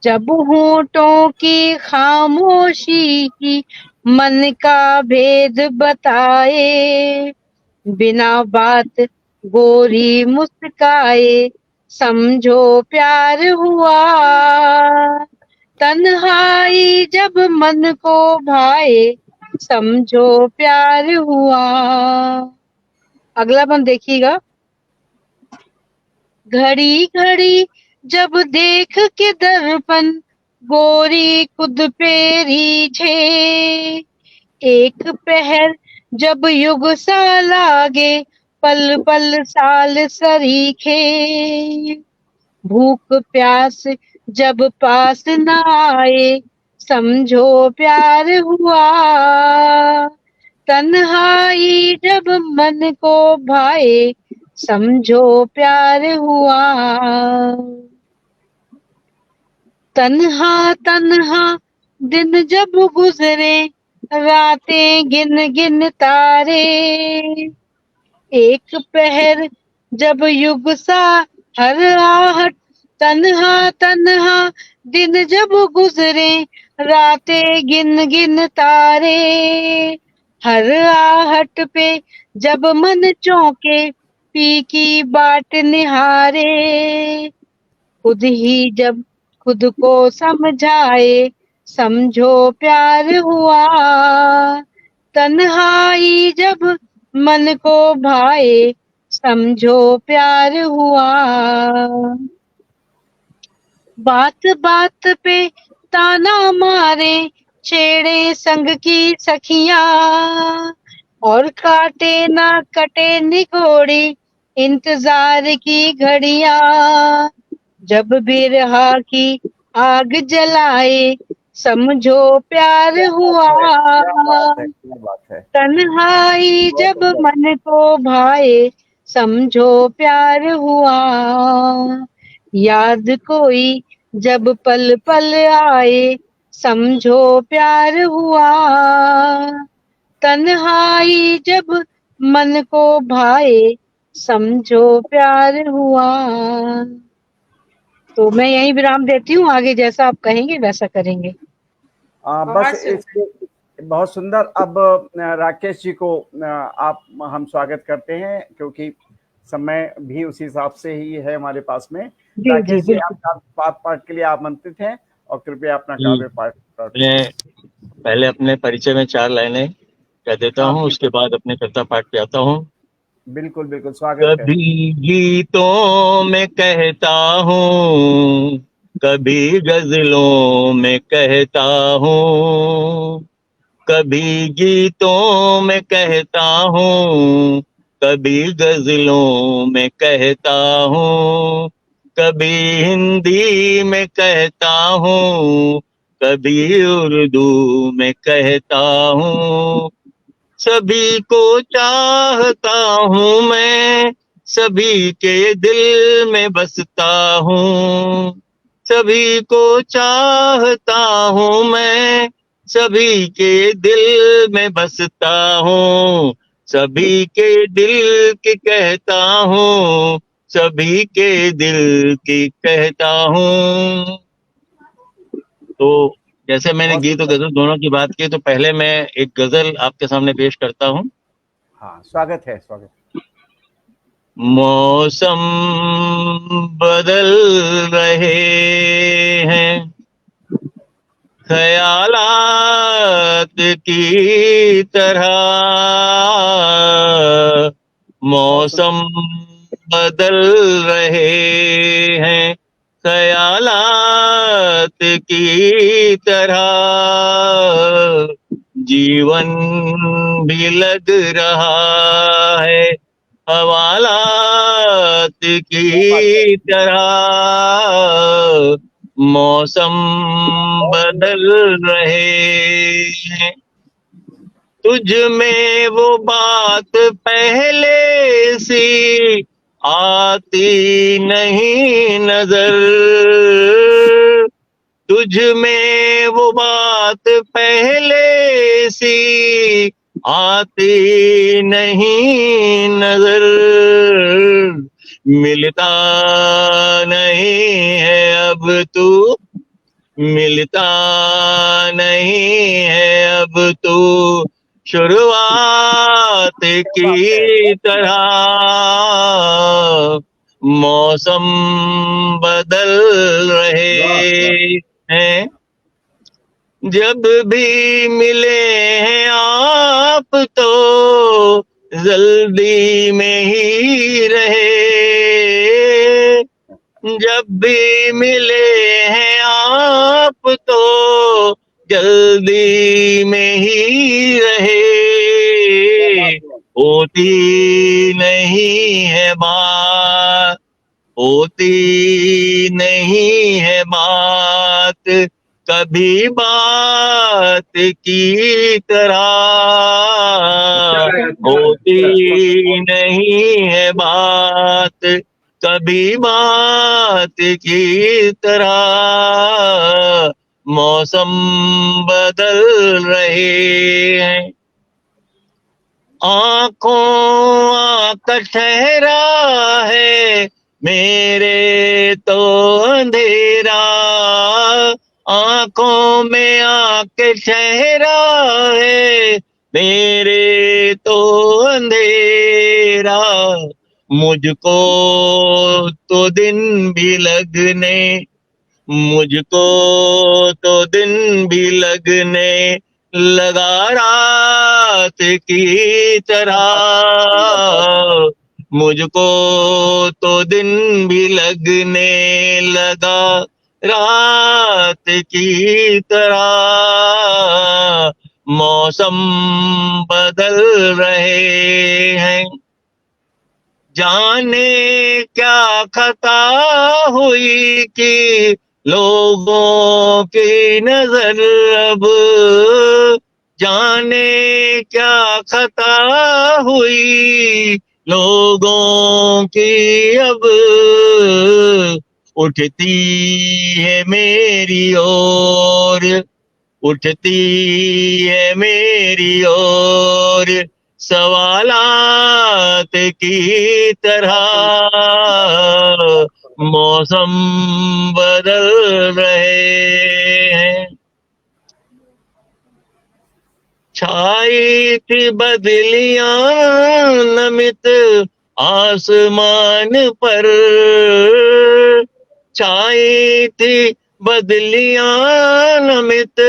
जब होठों की खामोशी की मन का भेद बताए, बिना बात गोरी मुस्काए, समझो प्यार हुआ। तन्हाई जब मन को भाए, समझो प्यार हुआ। अगला बंद देखिएगा। घड़ी घड़ी जब देख के दर्पण, गोरी खुद पे रीझे, एक पहर जब युग सा लागे, पल पल साल सरीखे। भूख प्यास जब पास न आए, समझो प्यार हुआ। तन्हाई जब मन को भाए, समझो प्यार हुआ। तन्हा तन्हा दिन जब गुजरे, रातें गिन गिन तारे, एक पहर जब युग सा हर आहट, तन्हा तन्हा दिन जब गुजरे, रातें गिन गिन तारे, हर आहट पे जब मन चौंके, पी की बाट निहारे, खुद ही जब खुद को समझाए, समझो प्यार हुआ। तन्हाई जब मन को भाए, समझो प्यार हुआ। बात बात पे ताना मारे, छेड़े संग की सखियां, और काटे ना कटे निगोड़ी इंतजार की घड़ियां। जब बिरहा की आग जलाए, समझो प्यार हुआ। क्या बात है। तन्हाई बहुत जब सुंदर। मन को भाए, समझो प्यार हुआ। याद कोई जब पल पल आए, समझो प्यार हुआ। तन्हाई जब मन को भाए, समझो प्यार हुआ। तो मैं यही विराम देती हूँ, आगे जैसा आप कहेंगे वैसा करेंगे। बस बहुत सुंदर। इसके बहुत सुंदर। अब राकेश जी को आप हम स्वागत करते हैं, क्योंकि समय भी उसी हिसाब से ही है हमारे पास में। जी राकेश जी, बिल्कुल। आप पाठ के लिए आमंत्रित हैं और कृपया अपना जी। काव्य पाठ मैं पहले अपने परिचय में 4 लाइनें कह देता हूँ, उसके बाद अपने कर्ता पाठ पे आता हूँ। बिल्कुल बिल्कुल, स्वागत है। कभी गीतों में कहता हूँ, कभी गजलों में कहता हूँ, कभी गीतों में कहता हूँ, कभी गजलों में कहता हूँ, कभी हिंदी में कहता हूँ, कभी उर्दू में कहता हूँ। सभी को चाहता हूँ मैं, सभी के दिल में बसता हूँ, सभी को चाहता हूँ मैं, सभी के दिल में बसता हूँ, सभी के दिल की कहता हूँ, सभी के दिल की कहता हूँ। तो जैसे मैंने गीत और गजल दोनों की बात की, तो पहले मैं एक गजल आपके सामने पेश करता हूँ। हाँ, स्वागत है, स्वागत। मौसम बदल रहे हैं, ख्यालात की तरह, मौसम बदल रहे हैं, ख्यालात की तरह, जीवन भी लग रहा है हवालात की तरह, मौसम बदल रहे हैं। तुझ में वो बात पहले सी आती नहीं नजर, तुझ में वो बात पहले सी आती नहीं नजर, मिलता नहीं है अब तू, मिलता नहीं है अब तू शुरुआत की तरह, मौसम बदल रहे हैं। जब भी मिले हैं आप तो जल्दी में ही रहे, जब भी मिले हैं आप तो जल्दी में ही रहे, होती नहीं है बात, होती नहीं है बात कभी बात की तरह, होती नहीं है बात कभी बात की तरह, मौसम बदल रहे हैं। आंखों आकर ठहरा है मेरे तो अंधेरा, आंखों में आके ठहरा है मेरे तो अंधेरा, मुझको तो दिन भी लगने, मुझको तो दिन भी लगने लगा रात की तरह, मुझको तो दिन भी लगने लगा रात की तरह, मौसम बदल रहे हैं। जाने क्या खता हुई कि लोगों की नजर अब, जाने क्या खता हुई लोगों की अब, उठती है मेरी ओर, उठती है मेरी ओर सवालात की तरह, मौसम बदल रहे हैं। छाई थी बदलियां नमित आसमान पर, छाई थी बदलियां नमित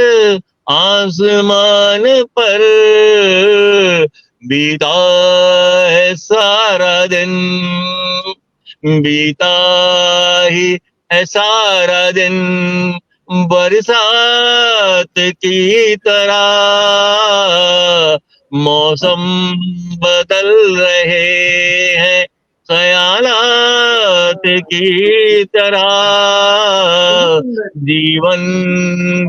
आसमान पर, बीता है सारा दिन, बीता ही है सारा दिन बरसात की तरह, मौसम बदल रहे हैं ख्यालात की तरह, जीवन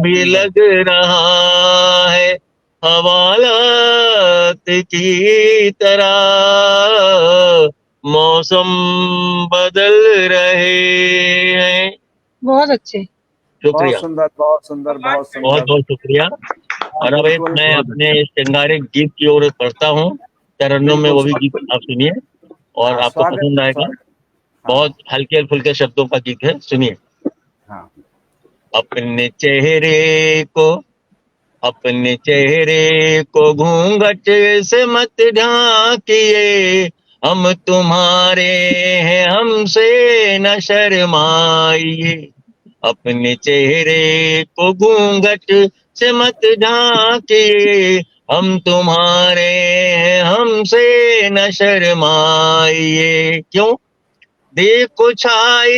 भी लग रहा है हवालात की तरह, मौसम बदल रहे हैं। बहुत अच्छे, शुक्रिया, बहुत सुंदर, बहुत सुंदर, बहुत सुंदर, बहुत बहुत शुक्रिया। और अब एक मैं अपने श्रृंगारिक गीत की ओर बढ़ता हूँ, तरन्नुम में वो भी गीत आप सुनिए और आपको पसंद आएगा। बहुत हल्के फुल्के शब्दों का गीत है, सुनिए। हाँ। अपने चेहरे को घूंघट से मत ढाकिए, हम तुम्हारे हैं हमसे न शर्माइए। अपने चेहरे को घूंघट से मत ढाकिए, हम तुम्हारे हैं हमसे न शर्माइए। क्यों? देखो छाई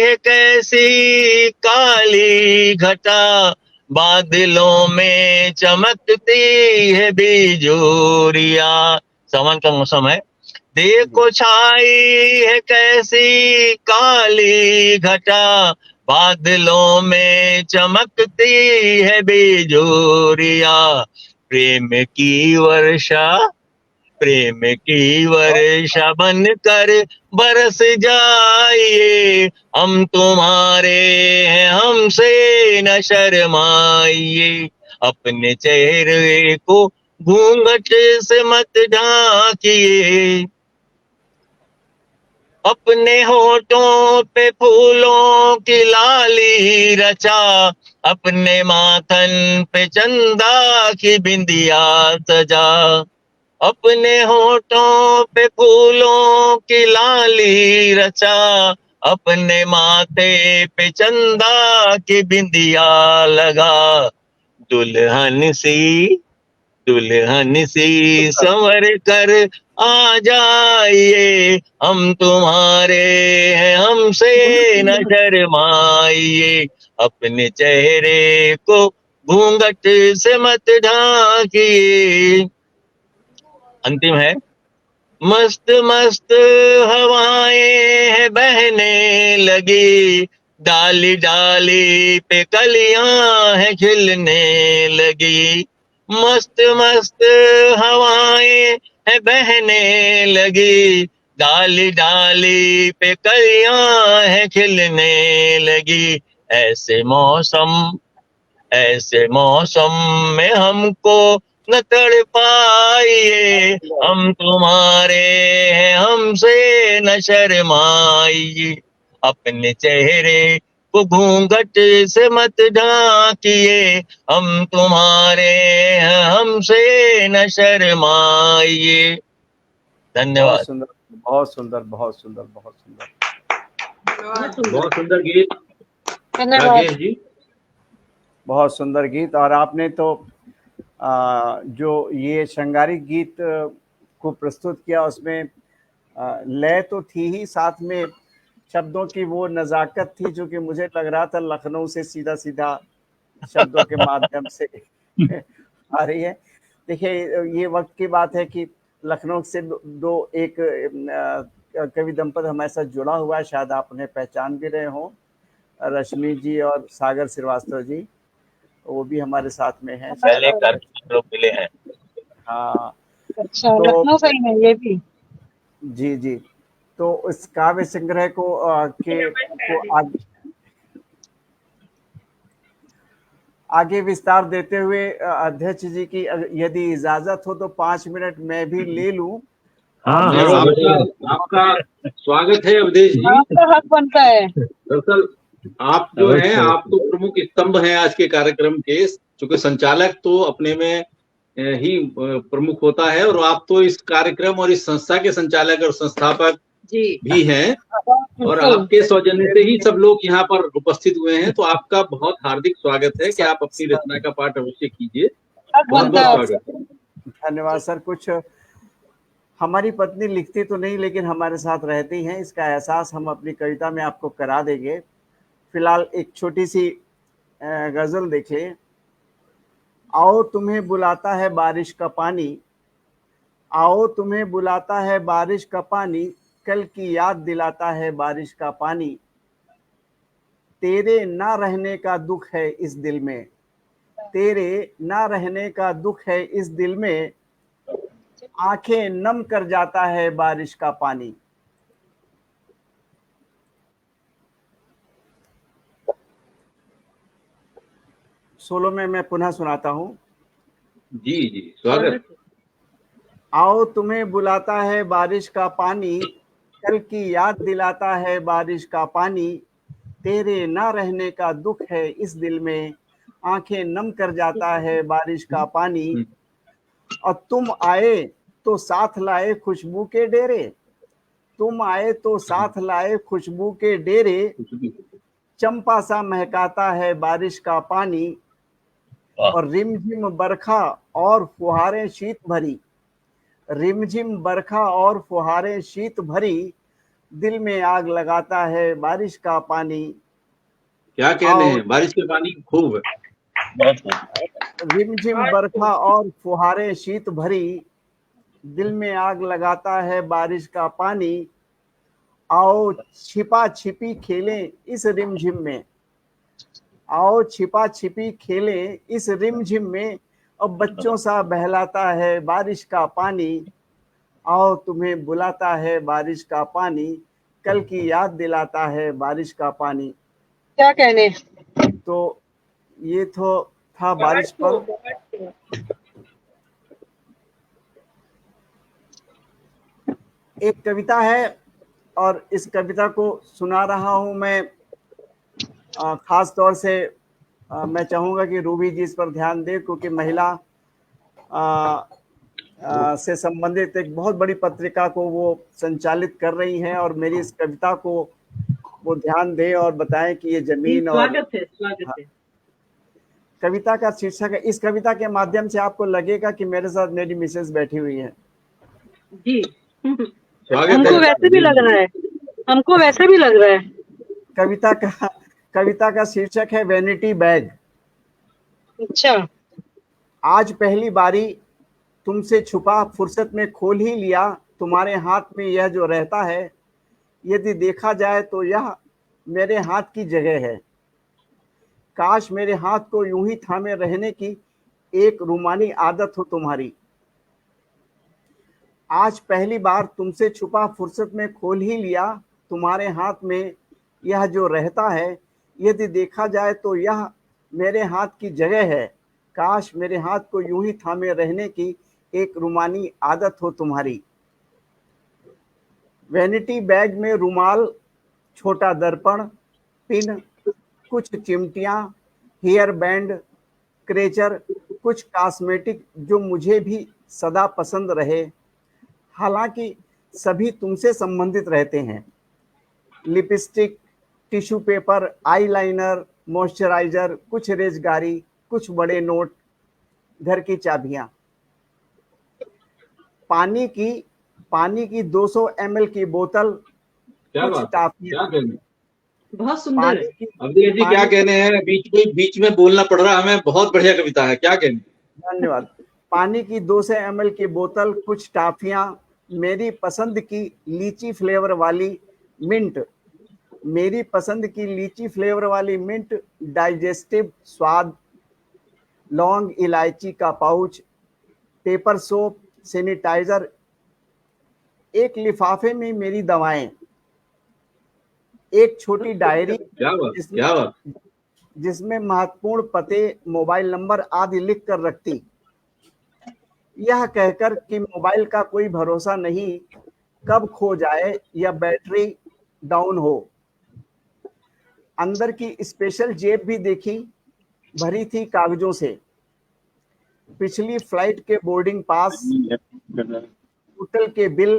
है कैसी काली घटा, बादलों में चमकती है बिजोरिया। सावन का मौसम है। देखो छाई है कैसी काली घटा, बादलों में चमकती है बिजोरिया। प्रेम की वर्षा बनकर बरस जाइए, हम तुम्हारे हैं हमसे न शर्माइए। अपने चेहरे को घूंघट से मत ढाकिए, अपने होठों पे फूलों की लाली रचा, अपने माथन पे चंदा की बिंदिया सजा। अपने होठों पे फूलों की लाली रचा, अपने माथे पे चंदा की बिंदिया लगा। दुल्हन सी संवर कर आ जाइए, हम तुम्हारे हैं हमसे न शर्माइए। अपने चेहरे को घूंघट से मत ढाकिए। अंतिम है, मस्त मस्त हवाएं है बहने लगी, डाली डाली पे कलियां है खिलने लगी। मस्त मस्त हवाएं है बहने लगी, डाली डाली पे कलियां है खिलने लगी। ऐसे मौसम में हमको न तड़पाइए, हम तुम्हारे हैं हमसे न शर्माइए। अपने चेहरे को घूंघट से मत ढाकिए, हम तुम्हारे हैं हमसे न शर्माइए। धन्यवाद। बहुत सुंदर, बहुत सुंदर, बहुत सुंदर, बहुत सुंदर, बहुत सुंदर गीत धन्यवाद राकेश जी। बहुत सुंदर गीत। और आपने तो जो ये श्रृंगारिक गीत को प्रस्तुत किया, उसमें लय तो थी ही, साथ में शब्दों की वो नज़ाकत थी जो कि मुझे लग रहा था लखनऊ से सीधा सीधा शब्दों के माध्यम से आ रही है। देखिए, ये वक्त की बात है कि लखनऊ से एक कवि दंपत हमारे साथ जुड़ा हुआ है, शायद आप उन्हें पहचान भी रहे हों, रश्मि जी और सागर श्रीवास्तव जी, वो भी हमारे साथ में हैं। पहले कार्यक्रम लोग मिले हैं। हाँ, अच्छा, लखनऊ से ही है ये भी। जी जी। तो इस काव्य संग्रह को आगे विस्तार देते हुए अध्यक्ष जी की यदि इजाजत हो तो 5 मिनट मैं भी ले लूं। हाँ आपका स्वागत है अवधेश जी। आपका हक बनता है। दरअसल आप जो हैं, आप तो प्रमुख स्तंभ हैं आज के कार्यक्रम के, क्योंकि संचालक तो अपने में ही प्रमुख होता है, और आप तो इस कार्यक्रम और इस संस्था के संचालक और संस्थापक भी हैं, और आपके सौजन्य से ही सब लोग यहाँ पर उपस्थित हुए हैं। तो आपका बहुत हार्दिक स्वागत है कि आप अपनी रचना का पाठ अवश्य कीजिए। बहुत बहुत स्वागत। धन्यवाद सर। कुछ हमारी पत्नी लिखती तो नहीं, लेकिन हमारे साथ रहती हैं, इसका एहसास हम अपनी कविता में आपको करा देंगे। फिलहाल एक छोटी सी गजल देखिए। आओ तुम्हें बुलाता है बारिश का पानी, आओ तुम्हें बुलाता है बारिश का पानी, कल की याद दिलाता है बारिश का पानी। तेरे ना रहने का दुख है इस दिल में, तेरे ना रहने का दुख है इस दिल में, आंखें नम कर जाता है बारिश का पानी। सोलो में मैं पुनः सुनाता हूँ। जी जी, स्वागत। आओ तुम्हें बुलाता है बारिश का पानी, कल की याद दिलाता है बारिश का पानी। तेरे ना रहने का दुख है इस दिल में, आंखें नम कर जाता है बारिश का पानी। और तुम आए तो साथ लाए खुशबू के डेरे, तुम आए तो साथ लाए खुशबू के डेरे, चंपा सा महकाता है बारिश का पानी। और रिमझिम बरखा और फुहारें शीत भरी, रिमझिम बरखा और फुहारें शीत भरी, दिल में आग लगाता है बारिश का पानी। क्या कहने हैं, बारिश के पानी खूब है। रिमझिम बरखा और फुहारें शीत भरी, दिल में आग लगाता है बारिश का पानी। आओ छिपा छिपी खेलें इस रिमझिम में, आओ छिपा छिपी खेलें इस रिमझिम में, अब बच्चों सा बहलाता है बारिश का पानी। आओ तुम्हें बुलाता है बारिश का पानी, कल की याद दिलाता है बारिश का पानी। क्या कहने। तो ये तो था बारिश पर। एक कविता है और इस कविता को सुना रहा हूं मैं। खास तौर से मैं चाहूंगा कि रूबी जी इस पर ध्यान दे, क्योंकि महिला से संबंधित एक बहुत बड़ी पत्रिका को वो संचालित कर रही हैं, और मेरी इस कविता को वो ध्यान दे और बताएं कि ये जमीन और स्वागत है। कविता का शीर्षक है। इस कविता के माध्यम से आपको लगेगा कि मेरे साथ मेरी मिसेज बैठी हुई है जी। हमको वैसे भी लग रहा है, हमको वैसे भी लग रहा है। कविता का शीर्षक है वैनिटी बैग। अच्छा। आज पहली बारी तुमसे छुपा फुर्सत में खोल ही लिया, तुम्हारे हाथ में यह जो रहता है, यदि देखा जाए तो यह मेरे हाथ की जगह है। काश मेरे हाथ को यूं ही थामे रहने की एक रूमानी आदत हो तुम्हारी। आज पहली बार तुमसे छुपा फुर्सत में खोल ही लिया, तुम्हारे हाथ में यह जो रहता है, यदि देखा जाए तो यह मेरे हाथ की जगह है। काश मेरे हाथ को यूं ही थामे रहने की एक रूमानी आदत हो तुम्हारी। वैनिटी बैग में रुमाल, छोटा दर्पण, पिन, कुछ चिमटियां, हेयर बैंड, क्रेचर, कुछ कॉस्मेटिक जो मुझे भी सदा पसंद रहे, हालांकि सभी तुमसे संबंधित रहते हैं। Lipstick, tissue paper, eyeliner, moisturiser, कुछ रेजगारी, कुछ बड़े नोट, घर की चाबियां। पानी की 200 ml की बोतल, कुछ टाफियां। बहुत सुंदर है। अवधेश जी क्या कहने हैं, बीच में बोलना पड़ रहा है हमें, बहुत बढ़िया कविता है, क्या कहने। धन्यवाद। पानी की 200 ml की बोतल, कुछ टाफियां, मेरी पसंद की लीची फ्लेवर वाली मिंट, मेरी पसंद की लीची फ्लेवर वाली मिंट, डाइजेस्टिव स्वाद, लौंग इलायची का पाउच, पेपर सोप, सैनिटाइजर, एक लिफाफे में मेरी दवाएं, एक छोटी डायरी जिसमें महत्वपूर्ण पते, मोबाइल नंबर आदि लिख कर रखती, यह कहकर कि मोबाइल का कोई भरोसा नहीं, कब खो जाए या बैटरी डाउन हो। अंदर की स्पेशल जेब भी देखी, भरी थी कागजों से, पिछली फ्लाइट के बोर्डिंग पास, होटल के बिल,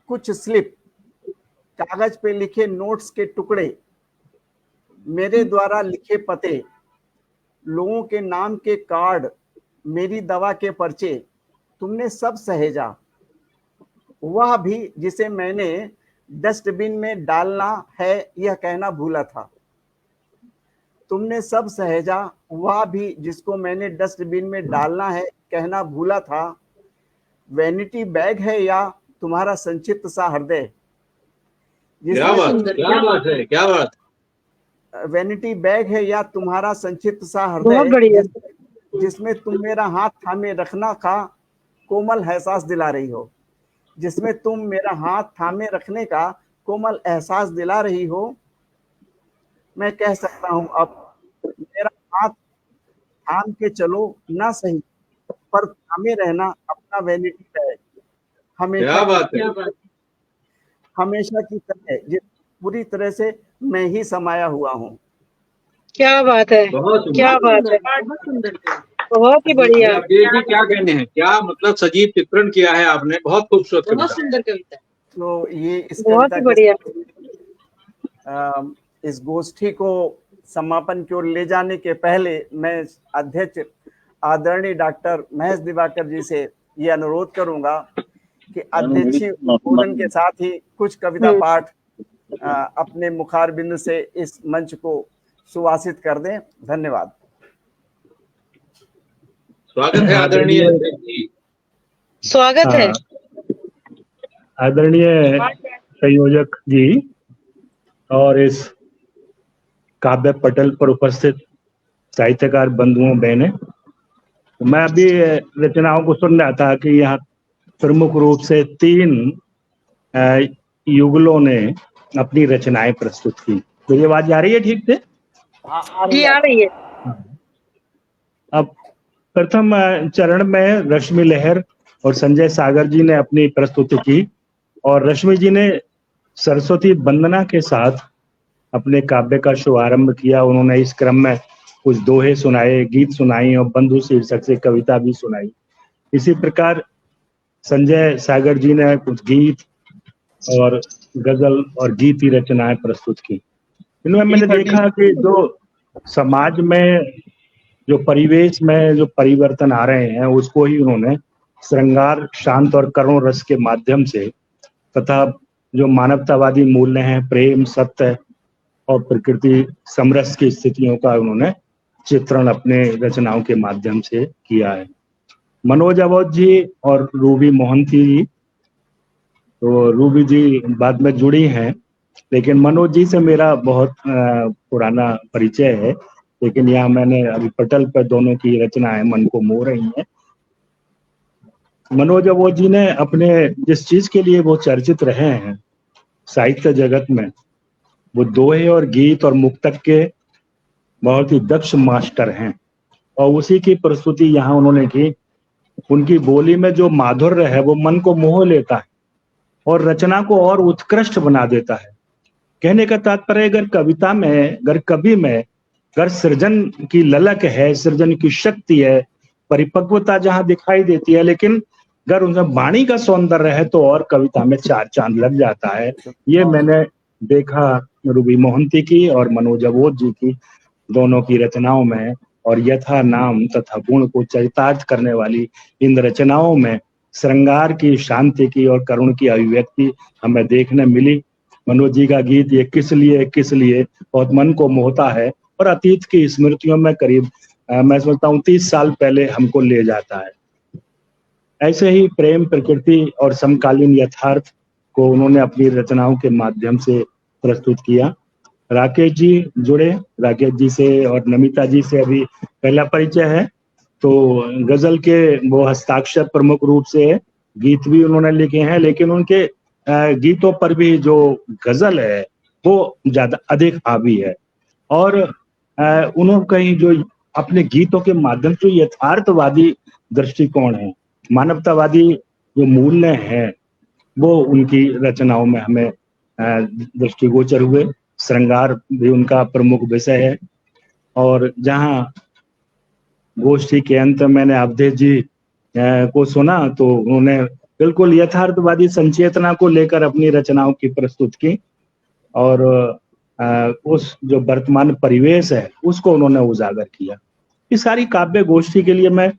कुछ स्लिप, कागज पे लिखे नोट्स के टुकड़े, मेरे द्वारा लिखे पते, लोगों के नाम के कार्ड, मेरी दवा के पर्चे, तुमने सब सहेजा। वह भी जिसे मैंने डस्टबिन में डालना है यह कहना भूला था। तुमने सब सहेजा, वह भी जिसको मैंने डस्टबिन में डालना है कहना भूला था। वैनिटी बैग है या तुम्हारा संक्षिप्त सा हृदय। क्या बात। वैनिटी बैग है या तुम्हारा संक्षिप्त सा हृदय, जिसमें तुम मेरा हाथ थामे रखना का कोमल एहसास दिला रही हो, जिसमें तुम मेरा हाथ थामे रखने का कोमल एहसास दिला रही हो। मैं कह सकता हूं अब, मेरा हाथ थाम के चलो ना सही, पर थामे रहना अपना वैनिटी बैग, हमेशा की तरह पूरी तरह से मैं ही समाया हुआ हूँ। क्या बात है, बहुत क्या बात है, बहुत सुंदर बहुत ही बढ़िया, अवधेश जी क्या कहने हैं, क्या मतलब सजीव चित्रण किया है आपने, बहुत खूबसूरत बहुत कविता। सुंदर कविता। तो ये इस बहुत कविता ही के बढ़िया। इस गोष्ठी को समापन की ओर ले जाने के पहले मैं अध्यक्ष आदरणीय डॉक्टर महेश दिवाकर जी से ये अनुरोध करूंगा कि अध्यक्षीय उद्बोधन के साथ ही कुछ कविता पाठ अपने मुखारबिंद से इस मंच को सुवासित कर दें। धन्यवाद। स्वागत है आदरणीय अध्यक्ष जी। स्वागत है। आदरणीय संयोजक जी और इस काव्य पटल पर उपस्थित साहित्यकार बंधुओं बहनें, मैं अभी रचनाओं को सुन रहा था कि यहाँ प्रमुख रूप से 3 युगलों ने अपनी रचनाएं प्रस्तुत की। तो ये आवाज आ रही है ठीक से? जी आ रही है। अब प्रथम चरण में रश्मि लहर और संजय सागर जी ने अपनी प्रस्तुति की और रश्मि जी ने सरस्वती वंदना के साथ अपने काव्य का शुभारंभ किया। उन्होंने इस क्रम में कुछ दोहे सुनाए, गीत सुनाई और बंधु शीर्षक से कविता भी सुनाई। इसी प्रकार संजय सागर जी ने कुछ गीत और गजल और गीत की रचनाएं प्रस्तुत की। इनमें मैंने देखा कि जो समाज में जो परिवेश में जो परिवर्तन आ रहे हैं उसको ही उन्होंने श्रृंगार, शांत और करुण रस के माध्यम से तथा जो मानवतावादी मूल्य हैं, प्रेम, सत्य और प्रकृति समरस की स्थितियों का उन्होंने चित्रण अपने रचनाओं के माध्यम से किया है। मनोज अवोध जी और रूबी मोहंती जी, तो रूबी जी बाद में जुड़ी हैं, लेकिन मनोज जी से मेरा बहुत पुराना परिचय है, लेकिन यहाँ मैंने अभी पटल पर दोनों की रचनाएं मन को मोह रही हैं। मनोज अवोध जी ने अपने जिस चीज के लिए वो चर्चित रहे हैं साहित्य जगत में, वो दोहे और गीत और मुक्तक के बहुत ही दक्ष मास्टर हैं और उसी की प्रस्तुति यहाँ उन्होंने की। उनकी बोली में जो माधुर्य है वो मन को मोह लेता है और रचना को और उत्कृष्ट बना देता है। कहने का तात्पर्य, अगर कविता में, अगर कवि में अगर सृजन की ललक है, सृजन की शक्ति है, परिपक्वता जहां दिखाई देती है, लेकिन अगर उनमें वाणी का सौंदर्य है तो और कविता में 4 चांद लग जाता है। ये मैंने देखा रूबी मोहंती की और मनोज अवोध जी की दोनों की रचनाओं में, और यथा नाम तथा गुण को चरितार्थ करने वाली इन रचनाओं में श्रृंगार की, शांति की और करुण की अभिव्यक्ति हमें देखने मिली। मनोज जी का गीत ये किस लिए बहुत मन को मोहता है और अतीत की स्मृतियों में करीब मैं समझता हूँ 30 साल पहले हमको ले जाता है। ऐसे ही प्रेम, प्रकृति और समकालीन यथार्थ को उन्होंने अपनी रचनाओं के माध्यम से प्रस्तुत किया। राकेश जी जुड़े, राकेश जी से और नमिता जी से अभी पहला परिचय है। तो गजल के वो हस्ताक्षर प्रमुख रूप से है, गीत भी उन्होंने लिखे हैं, लेकिन उनके गीतों पर भी जो गजल है वो ज्यादा अधिक हावी है और उन्होंने कहीं जो अपने गीतों के माध्यम से यथार्थवादी दृष्टिकोण है, मानवतावादी जो मूल्य हैं वो उनकी रचनाओं में हमें दृष्टिगोचर हुए। श्रृंगार भी उनका प्रमुख विषय है और जहाँ गोष्ठी के अंत मैंने अवधेश जी को सुना तो उन्होंने बिल्कुल यथार्थवादी संचेतना को लेकर अपनी रचनाओं की प्रस्तुत की और उस जो वर्तमान परिवेश है उसको उन्होंने उजागर किया। इस सारी काव्य गोष्ठी के लिए मैं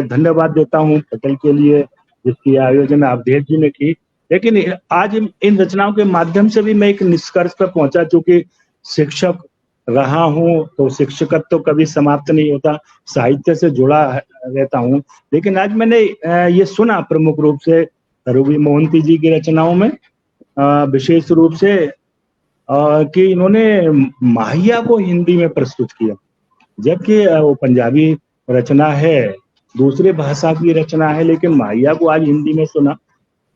धन्यवाद देता हूँ पटल के लिए जिसकी आयोजन अवधेश जी ने की। लेकिन आज इन रचनाओं के माध्यम से भी मैं एक निष्कर्ष पर पहुंचा, चूंकि शिक्षक रहा हूँ तो शिक्षकत्व तो कभी समाप्त नहीं होता, साहित्य से जुड़ा रहता हूँ। लेकिन आज मैंने ये सुना प्रमुख रूप से रूबी मोहंती जी की रचनाओं में विशेष रूप से कि इन्होंने माहिया को हिंदी में प्रस्तुत किया, जबकि वो पंजाबी रचना है, दूसरे भाषा की रचना है, लेकिन माहिया को आज हिंदी में सुना।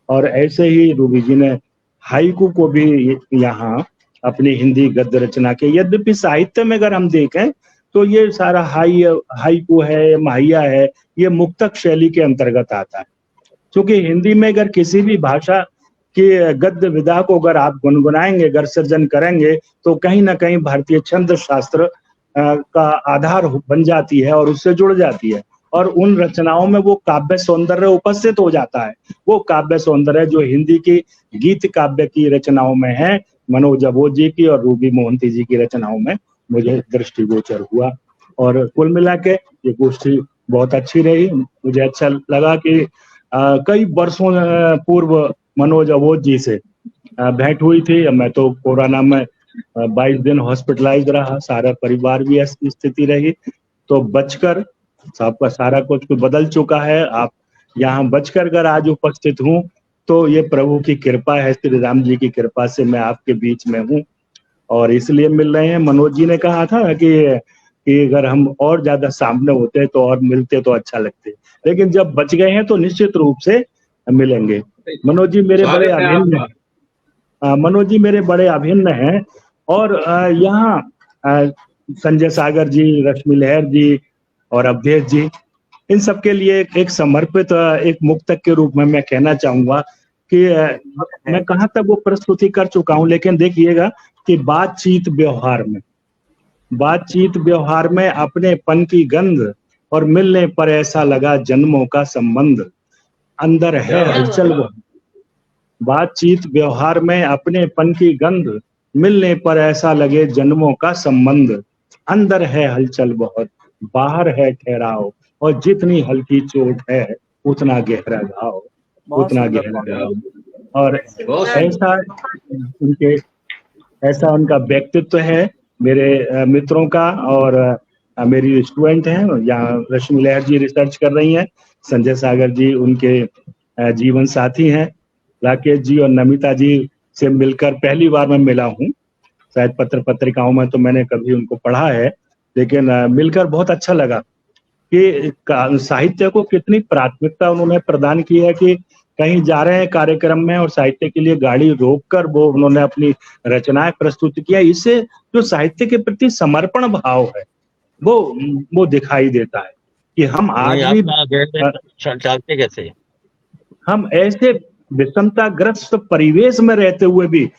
और ऐसे ही रूबी जी ने हाइकू को भी यहाँ अपनी हिंदी गद्य रचना के, यद्यपि साहित्य में अगर हम देखें तो ये सारा हाइकू है, माहिया है, ये मुक्तक शैली के अंतर्गत आता है। क्योंकि हिंदी में अगर किसी भी भाषा कि गद्य विधा को अगर आप गुनगुनाएंगे, गर सर्जन करेंगे, तो कहीं ना कहीं भारतीय छंद शास्त्र का आधार बन जाती है और उससे जुड़ जाती है, और उन रचनाओं में वो काव्य सौंदर्य उपस्थित हो जाता है। वो काव्य सौंदर्य जो हिंदी की गीत काव्य की रचनाओं में है, मनोज अबोध जी की और रूबी मोहंती जी की रचनाओं में मुझे दृष्टिगोचर हुआ। और कुल मिला के ये गोष्ठी बहुत अच्छी रही। मुझे अच्छा लगा कि कई वर्षों पूर्व मनोज अबोध जी से भेंट हुई थी। मैं तो कोरोना में 22 दिन हॉस्पिटलाइज रहा, सारा परिवार भी ऐसी स्थिति रही, तो बचकर सबका सारा कुछ बदल चुका है। आप यहाँ बचकर अगर आज उपस्थित हूँ तो ये प्रभु की कृपा है, श्री राम जी की कृपा से मैं आपके बीच में हूँ और इसलिए मिल रहे हैं। मनोज जी ने कहा था कि अगर हम और ज्यादा सामने होते तो और मिलते तो अच्छा लगते, लेकिन जब बच गए हैं तो निश्चित रूप से मिलेंगे। मनोज जी मेरे बड़े अभिन्न हैं, मनोज जी मेरे बड़े अभिन्न हैं। और यहाँ संजय सागर जी, रश्मि लहर जी और अवधेश जी, इन सबके लिए एक समर्पित एक मुक्तक के रूप में मैं कहना चाहूंगा कि मैं कहाँ तक वो प्रस्तुति कर चुका हूँ, लेकिन देखिएगा कि बातचीत व्यवहार में अपनेपन की गंध और मिलने पर ऐसा लगा जन्मों का संबंध, अंदर है हलचल बहुत। बातचीत व्यवहार में अपनेपन की गंध, मिलने पर ऐसा लगे जन्मों का संबंध, अंदर है हलचल बहुत, बाहर है ठहराव, और जितनी हल्की चोट है उतना गहरा घाव, उतना गहरा घाव। और ऐसा उनका व्यक्तित्व है मेरे मित्रों का। और मेरी स्टूडेंट हैं यहाँ, रश्मि लहर जी रिसर्च कर रही हैं, संजय सागर जी उनके जीवन साथी हैं, राकेश जी और नमिता जी से मिलकर पहली बार मैं मिला हूँ। शायद पत्रिकाओं में तो मैंने कभी उनको पढ़ा है, लेकिन मिलकर बहुत अच्छा लगा कि साहित्य को कितनी प्राथमिकता उन्होंने प्रदान की है कि कहीं जा रहे हैं कार्यक्रम में और साहित्य के लिए गाड़ी रोककर वो उन्होंने अपनी रचनाएं प्रस्तुत किया। इससे जो साहित्य के प्रति समर्पण भाव है वो दिखाई देता है कि हम आज भी चलते कैसे, हम ऐसे विषमताग्रस्त परिवेश में रहते हुए भी,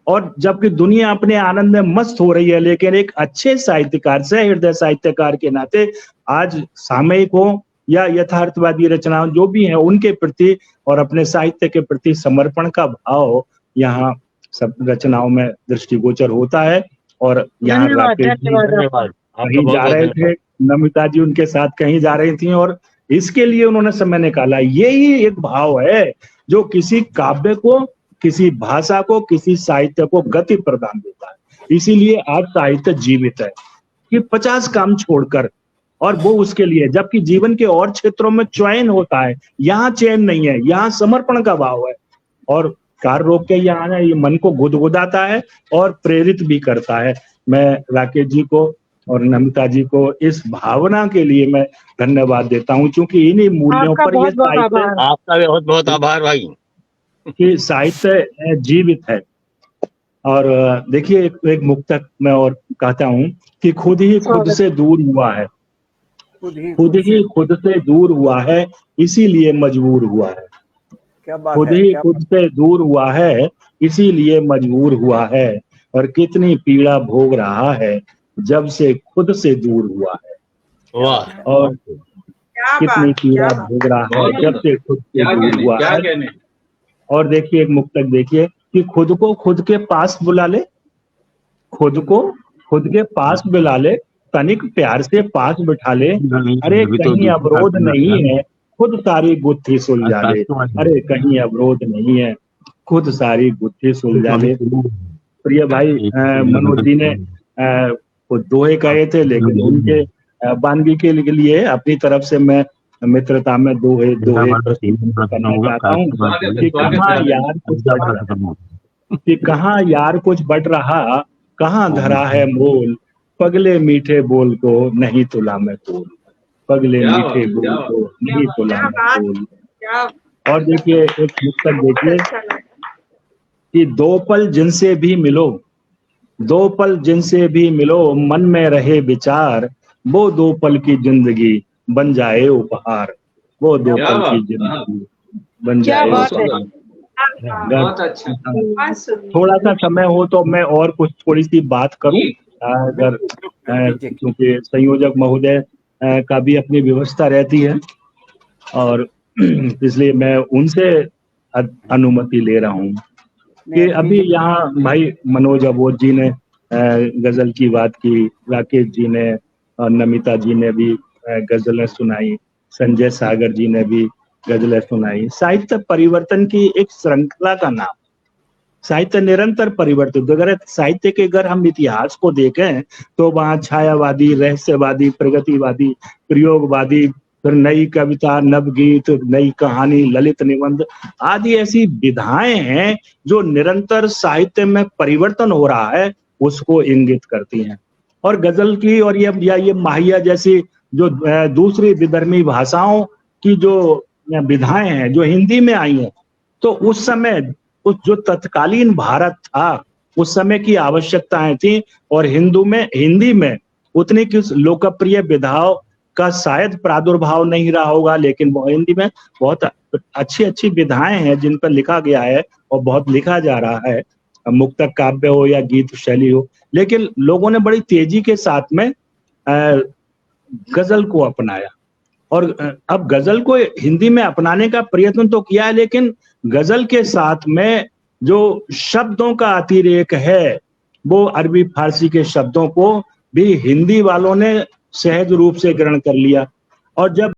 और जबकि दुनिया अपने आनंद में मस्त हो रही है, लेकिन एक अच्छे साहित्यकार से, हृदय साहित्यकार के नाते आज सामयिक हो या यथार्थवादी रचनाओं जो भी हैं उनके प्रति और अपने साहित्य के प्रति समर्पण का भाव यहाँ सब रचनाओं में दृष्टिगोचर होता है। और यहाँ राकेश जी कहीं जा रहे थे, नमिता जी उनके साथ कहीं जा रही थी और इसके लिए उन्होंने समय निकाला। यही एक भाव है जो किसी काव्य को, किसी भाषा को, किसी साहित्य को गति प्रदान देता है। इसीलिए आज साहित्य जीवित है कि 50 काम छोड़कर, और वो उसके लिए, जबकि जीवन के और क्षेत्रों में चयन होता है, यहाँ चयन नहीं है, यहाँ समर्पण का भाव है। और कार रोक के यहाँ आना ये मन को गुदगुदाता है और प्रेरित भी करता है। मैं राकेश जी को और नमिता जी को इस भावना के लिए मैं धन्यवाद देता हूँ, क्योंकि इन्हीं मूल्यों पर ये साहित्य, आपका बहुत बहुत आभार भाई, कि साहित्य जीवित है। और देखिए एक मुक्तक मैं और कहता हूँ कि खुद ही खुद से दूर हुआ है, खुद ही खुद से दूर हुआ है, इसीलिए मजबूर हुआ है। खुद ही खुद से दूर हुआ है, इसीलिए मजबूर हुआ है, और कितनी पीड़ा भोग रहा है जब से खुद से दूर हुआ है। वाह, और कितनी पीड़ा भोग रहा है जब से खुद से दूर हुआ है। और देखिए एक मुक्तक देखिए कि खुद को खुद के पास बुला ले, खुद को खुद के पास बुला ले, तनिक प्यार से पास बिठा ले, अरे कहीं अवरोध नहीं है, खुद सारी गुत्थी सुलझा ले, अरे कहीं अवरोध नहीं है, खुद सारी गुत्थी सुलझा ले। प्रिय भाई मनोज जी ने दोहे कहे थे, लेकिन उनके बानगी के लिए अपनी तरफ से मैं मित्रता में दोहे करना चाहता हूँ कि कहाँ यार कुछ बढ़ रहा, कहाँ धरा है मोल, पगले मीठे बोल को नहीं तुला मैं तोल, पगले मीठे बोल को नहीं तुला मैं तोल। और देखिए एक पुस्तक देखिए कि दो पल जिनसे भी मिलो, दो पल जिनसे भी मिलो, मन में रहे विचार, वो दो पल की जिंदगी बन जाए उपहार, वो दो पल की जिंदगी बन जाए उपहार। बहुत अच्छा। थोड़ा सा समय हो तो मैं और कुछ थोड़ी सी बात करूं, अगर क्योंकि संयोजक महोदय का भी अपनी व्यवस्था रहती है और इसलिए मैं उनसे अनुमति ले रहा हूं कि अभी यहाँ भाई मनोज अबोध जी ने गजल की बात की, राकेश जी ने और नमिता जी ने भी गजलें सुनाई, संजय सागर जी ने भी गजलें सुनाई। साहित्य परिवर्तन की एक श्रृंखला का नाम, साहित्य निरंतर परिवर्तित। अगर साहित्य के अगर हम इतिहास को देखें तो वहाँ छायावादी, रहस्यवादी, प्रगतिवादी, प्रयोगवादी, फिर नई कविता, नवगीत, नई कहानी, ललित निबंध आदि ऐसी विधाएं हैं जो निरंतर साहित्य में परिवर्तन हो रहा है उसको इंगित करती हैं। और गजल की और ये माहिया जैसी जो दूसरी विधर्मी भाषाओं की जो विधाएं हैं जो हिंदी में आई हैं, तो उस समय उस जो तत्कालीन भारत था उस समय की आवश्यकताएं थी और हिंदी में उतनी किस लोकप्रिय विधाओं का शायद प्रादुर्भाव नहीं रहा होगा, लेकिन हिंदी में बहुत अच्छी अच्छी विधाएं हैं जिन पर लिखा गया है और बहुत लिखा जा रहा है, मुक्तक काव्य हो या गीत शैली हो। लेकिन लोगों ने बड़ी तेजी के साथ में गजल को अपनाया और अब गजल को हिंदी में अपनाने का प्रयत्न तो किया है, लेकिन गजल के साथ में जो शब्दों का अतिरेक है वो अरबी फारसी के शब्दों को भी हिंदी वालों ने सहज रूप से ग्रहण कर लिया। और जब